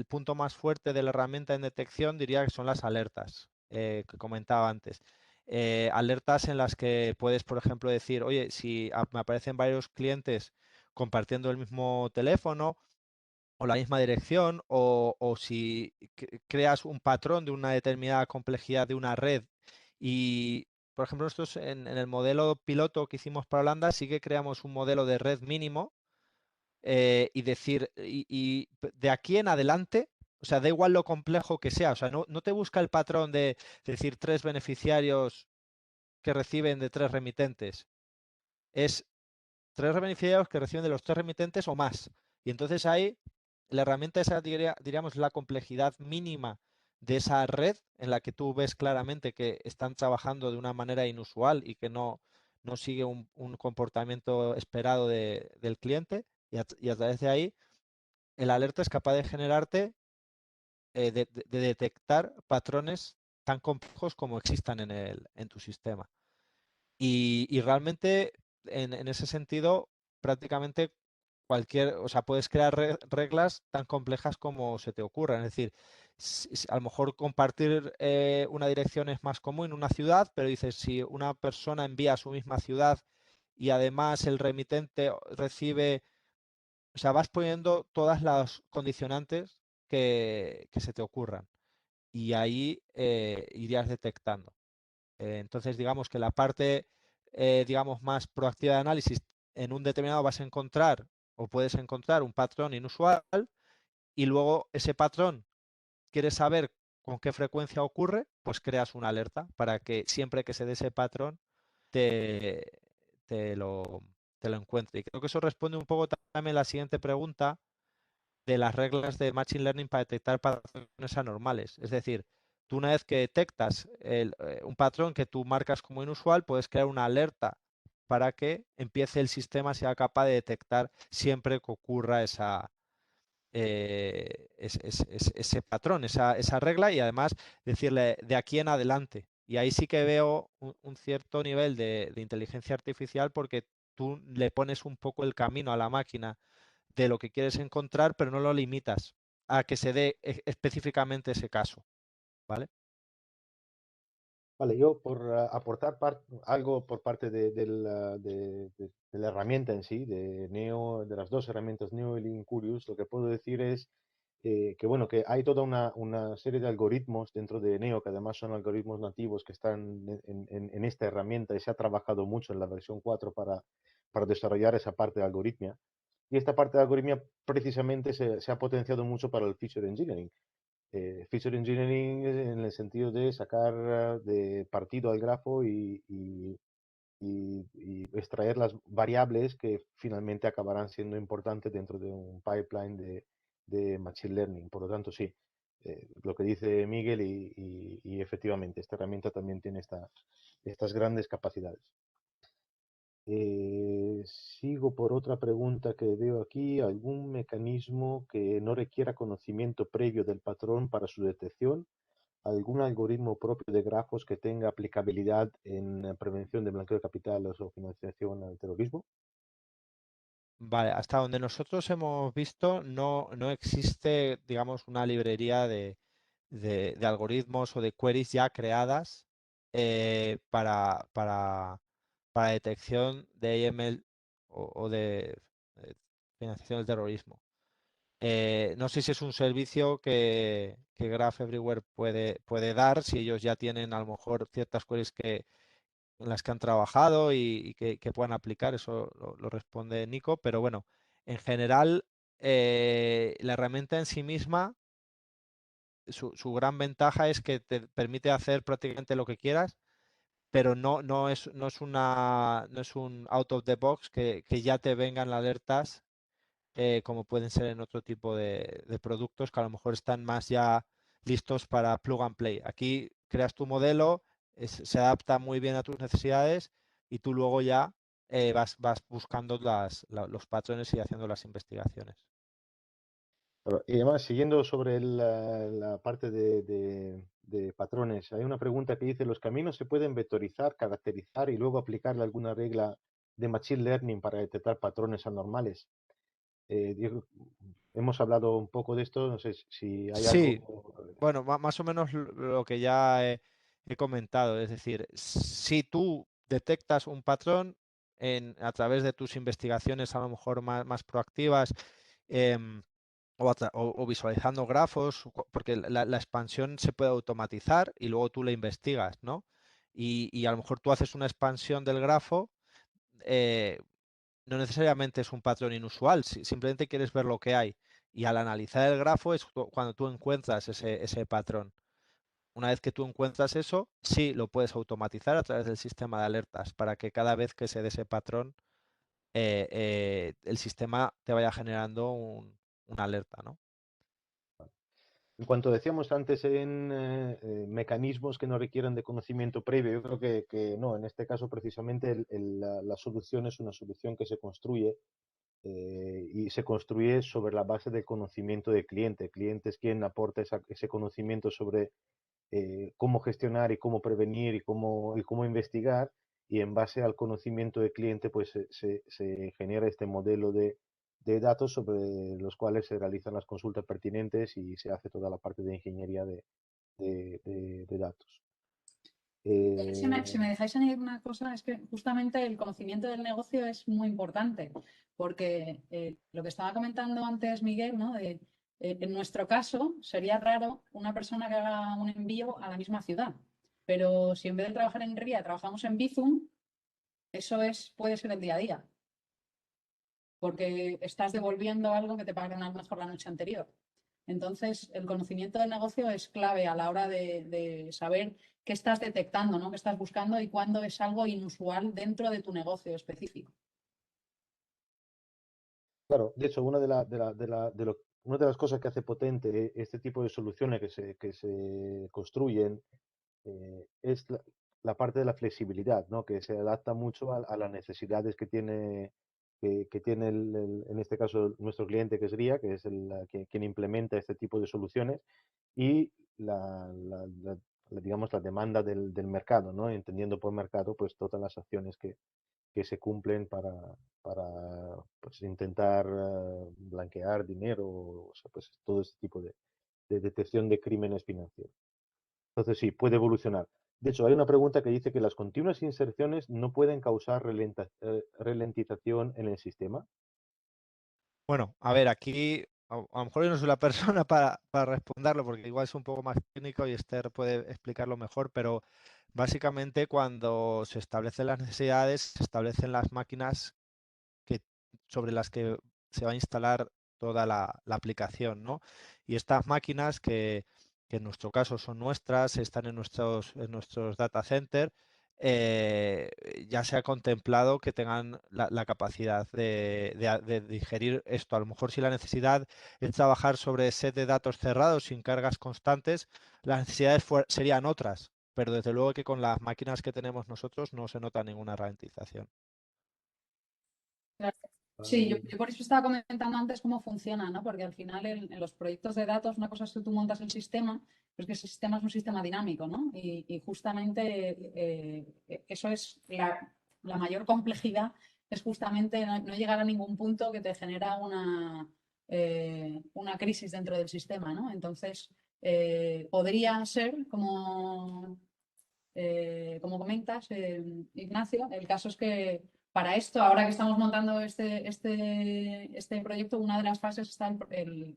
[SPEAKER 2] punto más fuerte de la herramienta en detección diría que son las alertas que comentaba antes. Alertas en las que puedes, por ejemplo, decir, oye, si me aparecen varios clientes compartiendo el mismo teléfono o la misma dirección, o si creas un patrón de una determinada complejidad de una red y, por ejemplo, nosotros en el modelo piloto que hicimos para Holanda sí que creamos un modelo de red mínimo y decir, y de aquí en adelante, o sea, da igual lo complejo que sea, o sea, no te busca el patrón de decir 3 beneficiarios que reciben de 3 remitentes, es 3 beneficiarios que reciben de los 3 remitentes o más. Y entonces ahí la herramienta esa, diríamos, la complejidad mínima de esa red en la que tú ves claramente que están trabajando de una manera inusual y que no sigue un comportamiento esperado del cliente y a través de ahí el alerta es capaz de generarte, de detectar patrones tan complejos como existan en tu sistema. Y realmente, en ese sentido, prácticamente o sea, puedes crear reglas tan complejas como se te ocurra. Es decir, a lo mejor compartir una dirección es más común en una ciudad, pero dices, si una persona envía a su misma ciudad y además el remitente recibe, o sea, vas poniendo todas las condicionantes que se te ocurran y ahí irías detectando. Entonces, digamos que la parte, digamos, más proactiva de análisis, en un determinado vas a encontrar o puedes encontrar un patrón inusual y luego ese patrón quieres saber con qué frecuencia ocurre, pues creas una alerta para que siempre que se dé ese patrón te, te lo, te lo encuentre. Y creo que eso responde un poco también a la siguiente pregunta de las reglas de Machine Learning para detectar patrones anormales. Es decir, tú una vez que detectas un patrón que tú marcas como inusual, puedes crear una alerta para que empiece el sistema, sea capaz de detectar siempre que ocurra ese patrón, esa regla y además decirle de aquí en adelante. Y ahí sí que veo un cierto nivel de inteligencia artificial porque tú le pones un poco el camino a la máquina de lo que quieres encontrar, pero no lo limitas a que se dé específicamente ese caso, ¿vale?
[SPEAKER 1] Vale, yo por aportar algo por parte de la herramienta en sí, de Neo, de las dos herramientas Neo y Lincurious, lo que puedo decir es que bueno, que hay toda una serie de algoritmos dentro de Neo, que además son algoritmos nativos que están en esta herramienta y se ha trabajado mucho en la versión 4 para desarrollar esa parte de algoritmia. Y esta parte de algoritmia precisamente se ha potenciado mucho para el feature engineering. Feature engineering en el sentido de sacar de partido al grafo y extraer las variables que finalmente acabarán siendo importantes dentro de un pipeline de Machine Learning. Por lo tanto, sí, lo que dice Miguel y efectivamente, esta herramienta también tiene estas grandes capacidades. Sigo por otra pregunta que veo aquí. ¿Algún mecanismo que no requiera conocimiento previo del patrón para su detección? ¿Algún algoritmo propio de grafos que tenga aplicabilidad en prevención de blanqueo de capitales o financiación al terrorismo?
[SPEAKER 2] Vale, hasta donde nosotros hemos visto, no existe, digamos, una librería de algoritmos o de queries ya creadas para detección de AML o de financiación del terrorismo. No sé si es un servicio que Graph Everywhere puede dar, si ellos ya tienen a lo mejor ciertas queries en las que han trabajado y que puedan aplicar, eso lo responde Nico, pero bueno, en general la herramienta en sí misma, su gran ventaja es que te permite hacer prácticamente lo que quieras, pero no es un out of the box que ya te vengan alertas como pueden ser en otro tipo de productos que a lo mejor están más ya listos para plug and play. Aquí creas tu modelo, se adapta muy bien a tus necesidades y tú luego ya vas buscando los patrones y haciendo las investigaciones.
[SPEAKER 1] Y además, siguiendo sobre la parte de patrones, hay una pregunta que dice, ¿los caminos se pueden vectorizar, caracterizar y luego aplicarle alguna regla de Machine Learning para detectar patrones anormales? Diego, hemos hablado un poco de esto, no sé si hay
[SPEAKER 2] Sí,
[SPEAKER 1] algo.
[SPEAKER 2] bueno, más o menos lo que ya he comentado. Es decir, si tú detectas un patrón a través de tus investigaciones a lo mejor más proactivas, em, o visualizando grafos, porque la expansión se puede automatizar y luego tú la investigas, ¿no? Y a lo mejor tú haces una expansión del grafo, eh, no necesariamente es un patrón inusual, simplemente quieres ver lo que hay. Y al analizar el grafo es cuando tú encuentras ese patrón. Una vez que tú encuentras eso, sí lo puedes automatizar a través del sistema de alertas para que cada vez que se dé ese patrón, el sistema te vaya generando una alerta, ¿no?
[SPEAKER 1] En cuanto decíamos antes en mecanismos que no requieran de conocimiento previo, yo creo que no, en este caso precisamente la solución es una solución que se construye y se construye sobre la base del conocimiento del cliente. El cliente es quien aporta ese conocimiento sobre cómo gestionar y cómo prevenir y cómo investigar, y en base al conocimiento del cliente pues se genera este modelo de datos sobre los cuales se realizan las consultas pertinentes y se hace toda la parte de ingeniería de datos.
[SPEAKER 3] Si me dejáis añadir una cosa, es que justamente el conocimiento del negocio es muy importante, porque lo que estaba comentando antes Miguel, ¿no? En nuestro caso, sería raro una persona que haga un envío a la misma ciudad, pero si en vez de trabajar en RIA trabajamos en Bizum, puede ser el día a día, porque estás devolviendo algo que te pagaron a lo mejor la noche anterior. Entonces, el conocimiento del negocio es clave a la hora de saber qué estás detectando, ¿no? Qué estás buscando y cuándo es algo inusual dentro de tu negocio específico.
[SPEAKER 1] Claro, de hecho, una de las cosas que hace potente este tipo de soluciones que se construyen es la parte de la flexibilidad, ¿no? Que se adapta mucho a las necesidades que tiene, que tiene en este caso nuestro cliente, que es RIA, que es quien implementa este tipo de soluciones, y digamos, la demanda del mercado, ¿no? Entendiendo por mercado, pues todas las acciones que se cumplen para pues, intentar blanquear dinero, o sea, pues todo este tipo de detección de crímenes financieros. Entonces sí, puede evolucionar. De hecho, hay una pregunta que dice que las continuas inserciones no pueden causar ralentización en el sistema.
[SPEAKER 2] Bueno, a ver, aquí a lo mejor yo no soy la persona para responderlo, porque igual es un poco más técnico y Esther puede explicarlo mejor, pero básicamente cuando se establecen las necesidades, se establecen las máquinas que, sobre las que se va a instalar toda la aplicación, ¿no? Y estas máquinas que en nuestro caso son nuestras, están en nuestros data centers, ya se ha contemplado que tengan la capacidad de digerir esto. A lo mejor si la necesidad es trabajar sobre set de datos cerrados sin cargas constantes, las necesidades serían otras, pero desde luego que con las máquinas que tenemos nosotros no se nota ninguna ralentización.
[SPEAKER 3] Sí, yo por eso estaba comentando antes cómo funciona, ¿no? Porque al final en los proyectos de datos, una cosa es que tú montas el sistema, pero es que ese sistema es un sistema dinámico, ¿no? Y justamente eso es la mayor complejidad, es justamente no llegar a ningún punto que te genera una crisis dentro del sistema, ¿no? Entonces, podría ser, como comentas, Ignacio, el caso es que para esto, ahora que estamos montando este proyecto, una de las fases está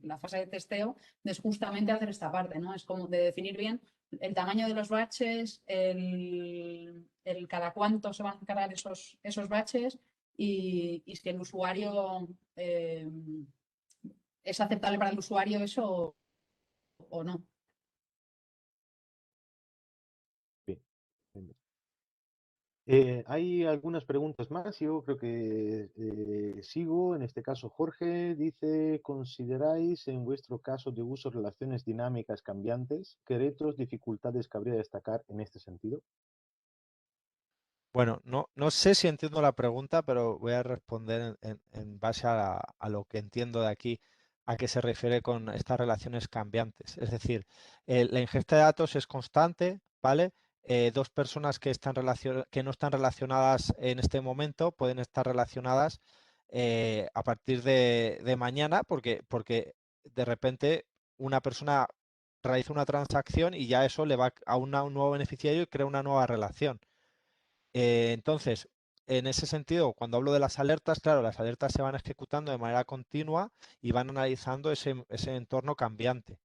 [SPEAKER 3] la fase de testeo, es justamente hacer esta parte, ¿no? Es como de definir bien el tamaño de los batches, el cada cuánto se van a cargar esos batches y si el usuario es aceptable para el usuario eso o no.
[SPEAKER 1] Bien, bien. Hay algunas preguntas más. Yo creo que sigo. En este caso, Jorge dice: ¿consideráis en vuestro caso de uso relaciones dinámicas cambiantes? ¿Qué retos, dificultades cabría destacar en este sentido?
[SPEAKER 2] Bueno, no sé si entiendo la pregunta, pero voy a responder en base a lo que entiendo de aquí, a qué se refiere con estas relaciones cambiantes. Es decir, la ingesta de datos es constante, ¿vale? Dos personas que no están relacionadas en este momento pueden estar relacionadas a partir de mañana, porque de repente una persona realiza una transacción y ya eso le va a un nuevo beneficiario y crea una nueva relación. Entonces, en ese sentido, cuando hablo de las alertas, claro, las alertas se van ejecutando de manera continua y van analizando ese entorno cambiante.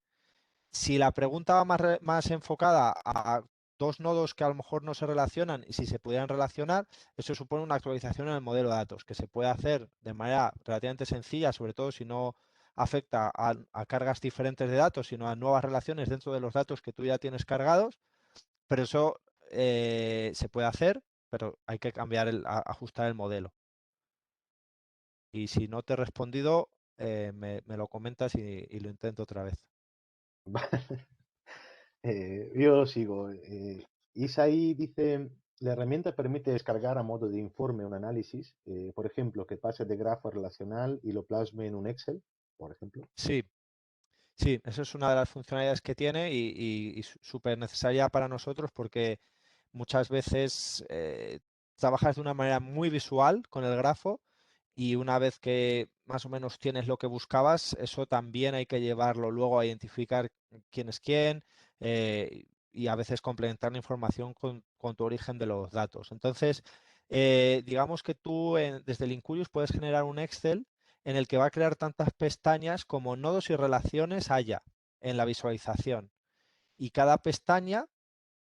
[SPEAKER 2] Si la pregunta va más enfocada a dos nodos que a lo mejor no se relacionan y si se pudieran relacionar, eso supone una actualización en el modelo de datos, que se puede hacer de manera relativamente sencilla, sobre todo si no afecta a cargas diferentes de datos, sino a nuevas relaciones dentro de los datos que tú ya tienes cargados, pero eso se puede hacer, pero hay que cambiar, ajustar el modelo. Y si no te he respondido, me lo comentas y lo intento otra vez.
[SPEAKER 1] Yo sigo. Isaí dice: la herramienta permite descargar a modo de informe un análisis, por ejemplo, que pase de grafo relacional y lo plasme en un Excel, por ejemplo.
[SPEAKER 2] Sí, sí, eso es una de las funcionalidades que tiene y súper necesaria para nosotros porque muchas veces trabajas de una manera muy visual con el grafo y una vez que más o menos tienes lo que buscabas, eso también hay que llevarlo luego a identificar quién es quién, y a veces complementar la información con tu origen de los datos. Entonces, digamos que tú desde el Incurious puedes generar un Excel en el que va a crear tantas pestañas como nodos y relaciones haya en la visualización. Y cada pestaña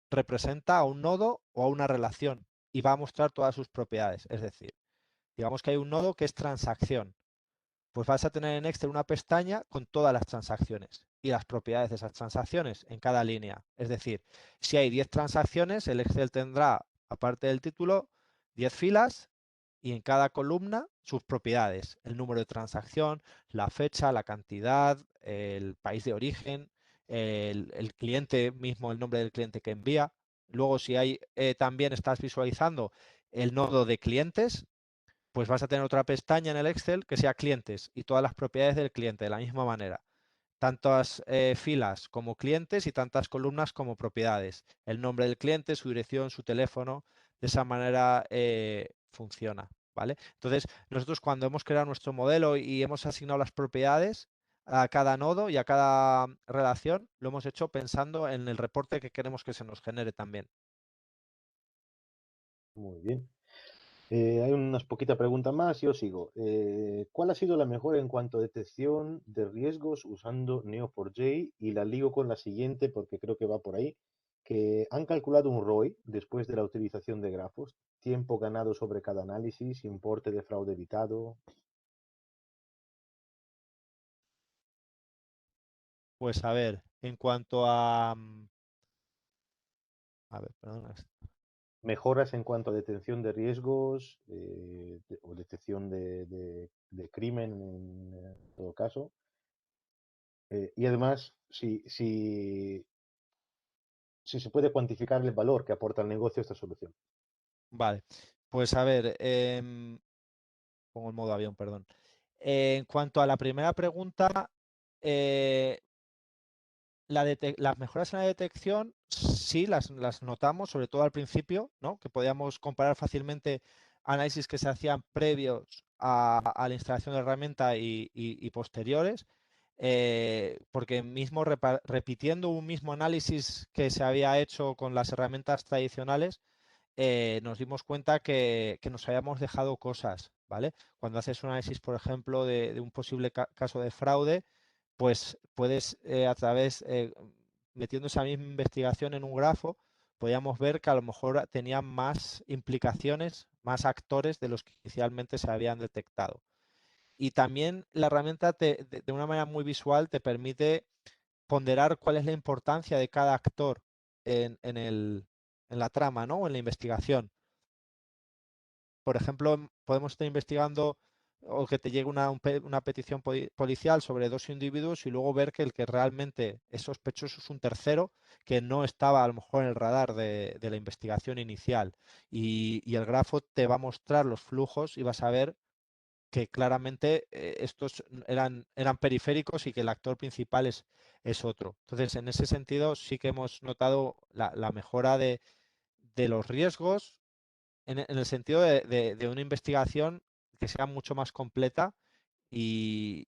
[SPEAKER 2] representa a un nodo o a una relación y va a mostrar todas sus propiedades. Es decir, digamos que hay un nodo que es transacción. Pues vas a tener en Excel una pestaña con todas las transacciones y las propiedades de esas transacciones en cada línea. Es decir, si hay 10 transacciones, el Excel tendrá, aparte del título, 10 filas y en cada columna sus propiedades, el número de transacción, la fecha, la cantidad, el país de origen, el cliente mismo, el nombre del cliente que envía. Luego, si hay también estás visualizando el nodo de clientes, pues vas a tener otra pestaña en el Excel que sea clientes y todas las propiedades del cliente de la misma manera. Tantas filas como clientes y tantas columnas como propiedades. El nombre del cliente, su dirección, su teléfono. De esa manera funciona, ¿vale? Entonces, nosotros cuando hemos creado nuestro modelo y hemos asignado las propiedades a cada nodo y a cada relación, lo hemos hecho pensando en el reporte que queremos que se nos genere también.
[SPEAKER 1] Muy bien. Hay unas poquitas preguntas más y yo sigo. ¿Cuál ha sido la mejor en cuanto a detección de riesgos usando Neo4j? Y la ligo con la siguiente porque creo que va por ahí, que han calculado un ROI después de la utilización de grafos, tiempo ganado sobre cada análisis, importe de fraude evitado.
[SPEAKER 2] Pues a ver, en cuanto a... A ver, perdón.
[SPEAKER 1] Mejoras en cuanto a detención de riesgos o detección de crimen en todo caso. Y además, si se puede cuantificar el valor que aporta al negocio esta solución.
[SPEAKER 2] Vale, pues a ver, pongo el modo avión, perdón. En cuanto a la primera pregunta, eh, las mejoras en la detección sí las notamos, sobre todo al principio, ¿no? Que podíamos comparar fácilmente análisis que se hacían previos a la instalación de la herramienta y posteriores, porque mismo repitiendo un mismo análisis que se había hecho con las herramientas tradicionales, nos dimos cuenta que nos habíamos dejado cosas, ¿vale? Cuando haces un análisis, por ejemplo, de un posible caso de fraude, pues puedes a través, metiendo esa misma investigación en un grafo, podíamos ver que a lo mejor tenían más implicaciones, más actores de los que inicialmente se habían detectado. Y también la herramienta de una manera muy visual te permite ponderar cuál es la importancia de cada actor en la trama, ¿no? O en la investigación. Por ejemplo, podemos estar investigando o que te llegue una petición policial sobre dos individuos y luego ver que el que realmente es sospechoso es un tercero que no estaba a lo mejor en el radar de la investigación inicial. Y el grafo te va a mostrar los flujos y vas a ver que claramente estos eran periféricos y que el actor principal es otro. Entonces, en ese sentido, sí que hemos notado la mejora de los riesgos en el sentido de una investigación que sea mucho más completa y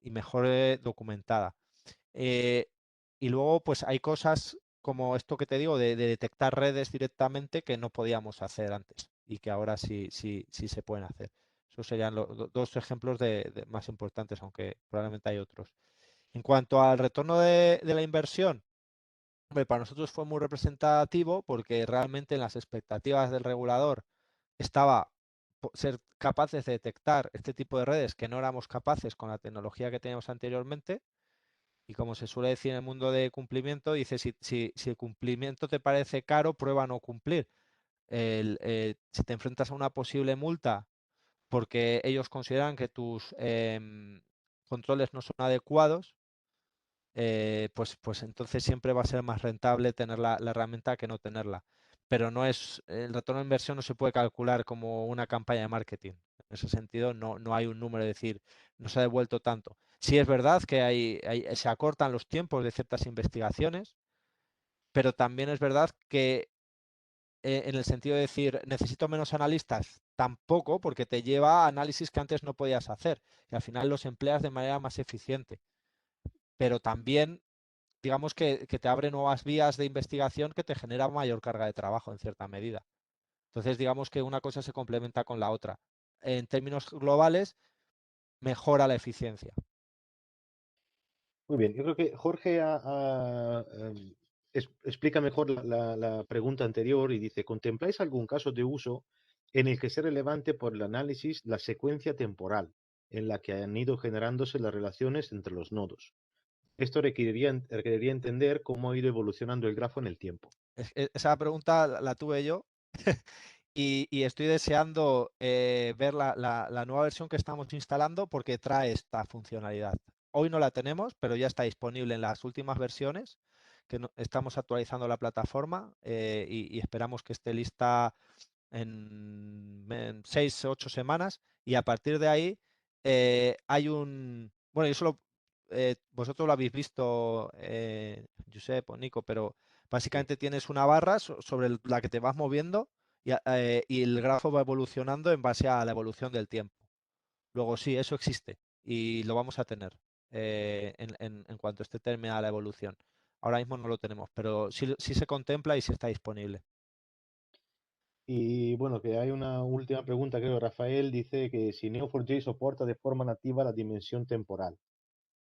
[SPEAKER 2] mejor documentada. Eh, y luego, pues hay cosas como esto que te digo, de detectar redes directamente que no podíamos hacer antes y que ahora sí se pueden hacer. Esos serían los dos ejemplos más importantes, aunque probablemente hay otros. En cuanto al retorno de la inversión, hombre, para nosotros fue muy representativo porque realmente en las expectativas del regulador estaba ser capaces de detectar este tipo de redes que no éramos capaces con la tecnología que teníamos anteriormente. Y como se suele decir en el mundo de cumplimiento, dice, si el cumplimiento te parece caro, prueba a no cumplir. Si te enfrentas a una posible multa porque ellos consideran que tus controles no son adecuados, pues entonces siempre va a ser más rentable tener la herramienta que no tenerla. Pero no es, el retorno de inversión no se puede calcular como una campaña de marketing. En ese sentido, no hay un número de decir, no se ha devuelto tanto. Sí es verdad que se acortan los tiempos de ciertas investigaciones, pero también es verdad que en el sentido de decir, necesito menos analistas, tampoco, porque te lleva a análisis que antes no podías hacer y al final los empleas de manera más eficiente. Pero también, digamos que te abre nuevas vías de investigación que te genera mayor carga de trabajo en cierta medida. Entonces, digamos que una cosa se complementa con la otra. En términos globales, mejora la eficiencia.
[SPEAKER 1] Muy bien, yo creo que Jorge explica mejor la pregunta anterior y dice, ¿contempláis algún caso de uso en el que sea relevante por el análisis la secuencia temporal en la que han ido generándose las relaciones entre los nodos? Esto requeriría entender cómo ha ido evolucionando el grafo en el tiempo.
[SPEAKER 2] Esa pregunta la tuve yo y estoy deseando ver la nueva versión que estamos instalando porque trae esta funcionalidad. Hoy no la tenemos, pero ya está disponible en las últimas versiones que estamos actualizando la plataforma y esperamos que esté lista en 6 o 8 semanas y a partir de ahí hay bueno, yo solo, vosotros lo habéis visto, Josep o Nico, pero
[SPEAKER 1] Sí.
[SPEAKER 2] básicamente tienes una barra sobre la que te vas moviendo y el grafo va evolucionando en base a la evolución del tiempo. Luego sí, eso existe y lo vamos a tener en cuanto esté terminada la evolución. Ahora mismo no lo tenemos, pero sí se contempla y sí está disponible.
[SPEAKER 1] Y bueno, que hay una última pregunta, creo. Rafael dice que si Neo4j soporta de forma nativa la dimensión temporal.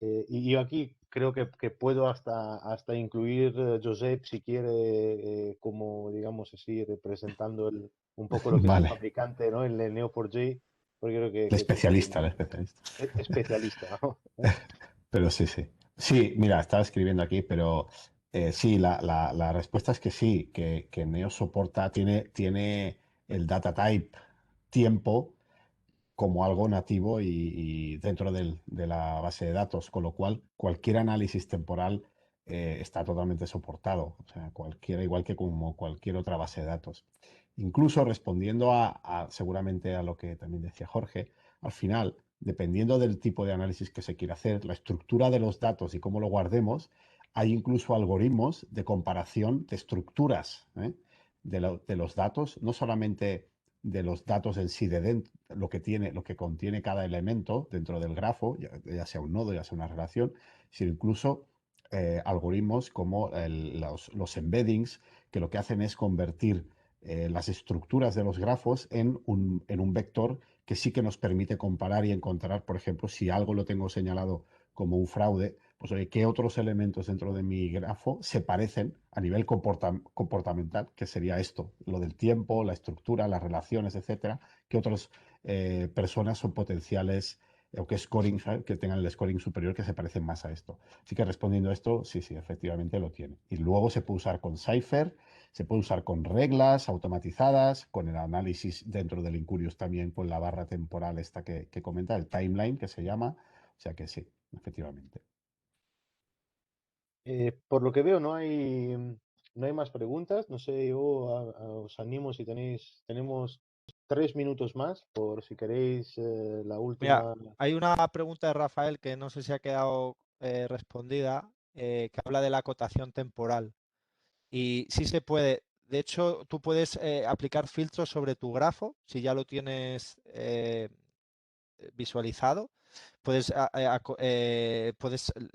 [SPEAKER 1] Y yo aquí creo que puedo hasta incluir Josep si quiere, como digamos así, representando un poco lo que es el
[SPEAKER 4] Vale,
[SPEAKER 1] fabricante, ¿no? El Neo4j, porque creo
[SPEAKER 4] el
[SPEAKER 1] que tú
[SPEAKER 4] especialista, el
[SPEAKER 1] también
[SPEAKER 4] especialista.
[SPEAKER 1] especialista, ¿no?
[SPEAKER 4] Pero sí, sí. Sí, mira, estaba escribiendo aquí, pero sí, la respuesta es que sí, que Neo soporta, tiene el data type tiempo como algo nativo y dentro de la base de datos, con lo cual cualquier análisis temporal está totalmente soportado, o sea, cualquiera, igual que como cualquier otra base de datos. Incluso respondiendo seguramente a lo que también decía Jorge, al final, dependiendo del tipo de análisis que se quiera hacer, la estructura de los datos y cómo lo guardemos, hay incluso algoritmos de comparación de estructuras de los datos, no solamente de los datos en sí de dentro, lo que contiene cada elemento dentro del grafo, ya sea un nodo, ya sea una relación, sino incluso algoritmos como los embeddings, que lo que hacen es convertir las estructuras de los grafos en un vector que sí que nos permite comparar y encontrar, por ejemplo, si algo lo tengo señalado como un fraude, pues oye, ¿qué otros elementos dentro de mi grafo se parecen a nivel comportamental, que sería esto, lo del tiempo, la estructura, las relaciones, etcétera? ¿Qué otras personas son potenciales o que scoring, ¿sabes? Que tengan el scoring superior que se parecen más a esto? Así que respondiendo a esto, sí, sí, efectivamente lo tiene. Y luego se puede usar con Cypher, se puede usar con reglas automatizadas, con el análisis dentro del Incurious también, con la barra temporal esta que comenta, el timeline que se llama. O sea que sí, efectivamente.
[SPEAKER 1] Por lo que veo, no hay más preguntas. No sé, yo os animo si tenemos 3 minutos más, por si queréis la
[SPEAKER 2] Mira,
[SPEAKER 1] última.
[SPEAKER 2] hay una pregunta de Rafael que no sé si ha quedado respondida, que habla de la acotación temporal. Y sí se puede. De hecho, tú puedes aplicar filtros sobre tu grafo, si ya lo tienes visualizado. Puedes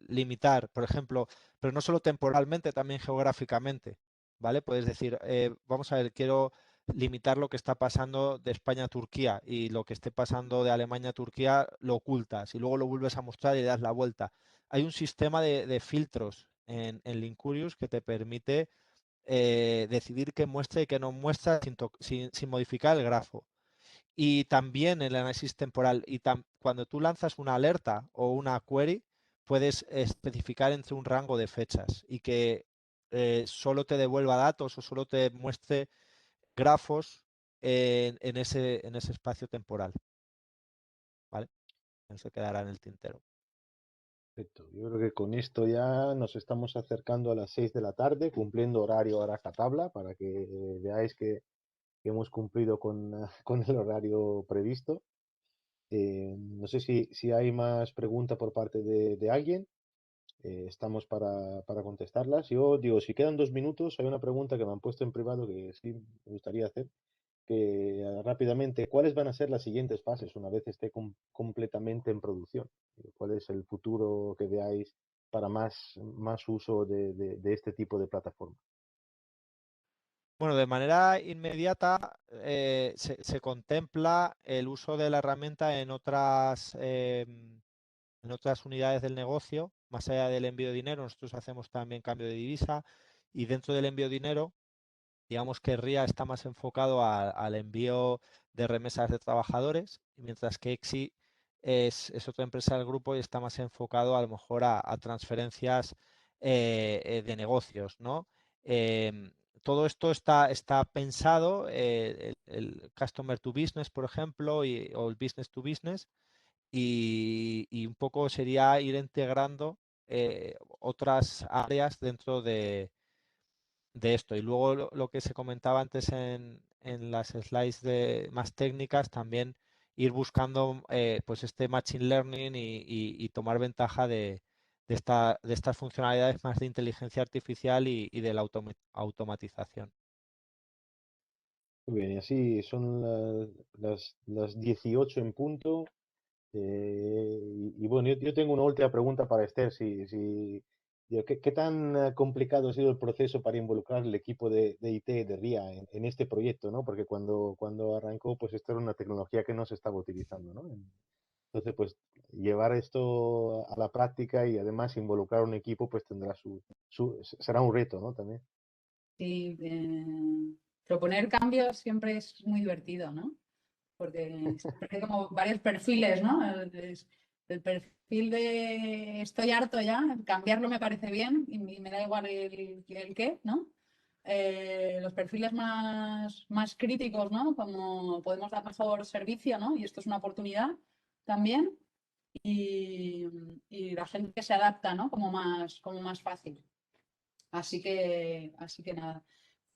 [SPEAKER 2] limitar, por ejemplo, pero no solo temporalmente, también geográficamente, ¿vale? Puedes decir, vamos a ver, quiero limitar lo que está pasando de España a Turquía y lo que esté pasando de Alemania a Turquía lo ocultas y luego lo vuelves a mostrar y das la vuelta. Hay un sistema de filtros en Linkurious que te permite decidir qué muestra y qué no muestra sin modificar el grafo. Y también el análisis temporal. Y cuando tú lanzas una alerta o una query, puedes especificar entre un rango de fechas y que solo te devuelva datos o solo te muestre grafos en ese espacio temporal. ¿Vale? Eso quedará en el tintero.
[SPEAKER 1] Perfecto. Yo creo que con esto ya nos estamos acercando a las 6 de la tarde, cumpliendo horario a rajatabla, para que veáis que hemos cumplido con el horario previsto. No sé si hay más pregunta por parte de alguien. estamos para contestarlas. Yo digo, si quedan 2 minutos, hay una pregunta que me han puesto en privado que sí me gustaría hacer, que rápidamente, ¿cuáles van a ser las siguientes fases una vez esté completamente en producción? ¿Cuál es el futuro que veáis para más uso de este tipo de plataforma?
[SPEAKER 2] Bueno, de manera inmediata se contempla el uso de la herramienta en otras unidades del negocio, más allá del envío de dinero. Nosotros hacemos también cambio de divisa y dentro del envío de dinero, digamos que RIA está más enfocado al envío de remesas de trabajadores, mientras que EXI es otra empresa del grupo y está más enfocado a lo mejor a transferencias de negocios, ¿no? Todo esto está pensado, el customer to business, por ejemplo, o el business to business, y un poco sería ir integrando otras áreas dentro de esto. Y luego lo que se comentaba antes en las slides más técnicas, también ir buscando pues este machine learning y tomar ventaja de estas funcionalidades más de inteligencia artificial y de la automatización.
[SPEAKER 1] Muy bien, y así son las 18 en punto. Y bueno, yo tengo una última pregunta para Esther. Digo, ¿qué tan complicado ha sido el proceso para involucrar el equipo de IT de RIA en este proyecto, ¿no? Porque cuando arrancó, pues esto era una tecnología que no se estaba utilizando, ¿no? Entonces, pues llevar esto a la práctica y además involucrar un equipo, pues será un reto, ¿no? También.
[SPEAKER 3] Sí, proponer cambios siempre es muy divertido, ¿no? Porque siempre hay como varios perfiles, ¿no? El perfil de estoy harto ya, cambiarlo me parece bien y me da igual el qué, ¿no? Los perfiles más críticos, ¿no? Como podemos dar mejor servicio, ¿no? Y esto es una oportunidad también. Y la gente que se adapta, ¿no? Como más fácil. Así que nada.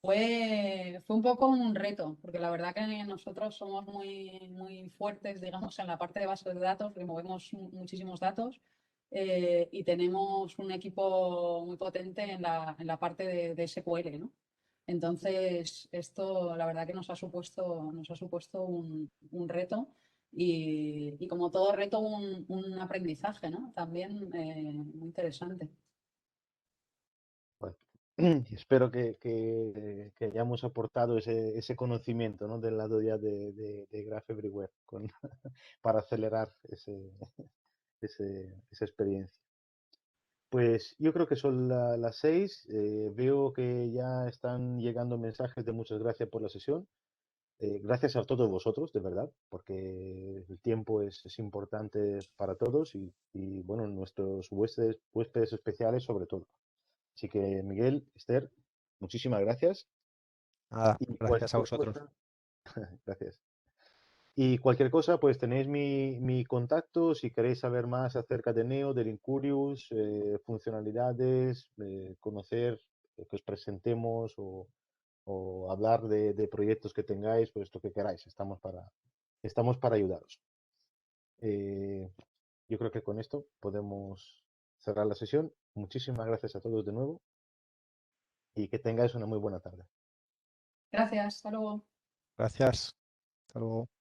[SPEAKER 3] Fue un poco un reto, porque la verdad que nosotros somos muy fuertes, digamos, en la parte de bases de datos, porque movemos muchísimos datos y tenemos un equipo muy potente en la parte de SQL, ¿no? Entonces, esto la verdad que nos ha supuesto un reto y como todo reto un aprendizaje, ¿no? También muy interesante.
[SPEAKER 1] Bueno, y espero que hayamos aportado ese conocimiento, ¿no? Del lado ya de Graph Everywhere para acelerar esa experiencia. Pues yo creo que son las 6. Veo que ya están llegando mensajes de muchas gracias por la sesión. Gracias a todos vosotros, de verdad, porque el tiempo es importante para todos y bueno, nuestros huéspedes especiales sobre todo. Así que Miguel, Esther, muchísimas gracias.
[SPEAKER 2] Nada,
[SPEAKER 1] Y
[SPEAKER 2] gracias a
[SPEAKER 1] cualquier
[SPEAKER 2] vosotros.
[SPEAKER 1] cosa, gracias. Y cualquier cosa, pues tenéis mi contacto si queréis saber más acerca de Neo, del Incurious, funcionalidades, conocer, que os presentemos o hablar de proyectos que tengáis, pues lo que queráis. Estamos para ayudaros. Yo creo que con esto podemos cerrar la sesión. Muchísimas gracias a todos de nuevo y que tengáis una muy buena tarde.
[SPEAKER 3] Gracias, hasta luego.
[SPEAKER 2] Gracias. Hasta luego.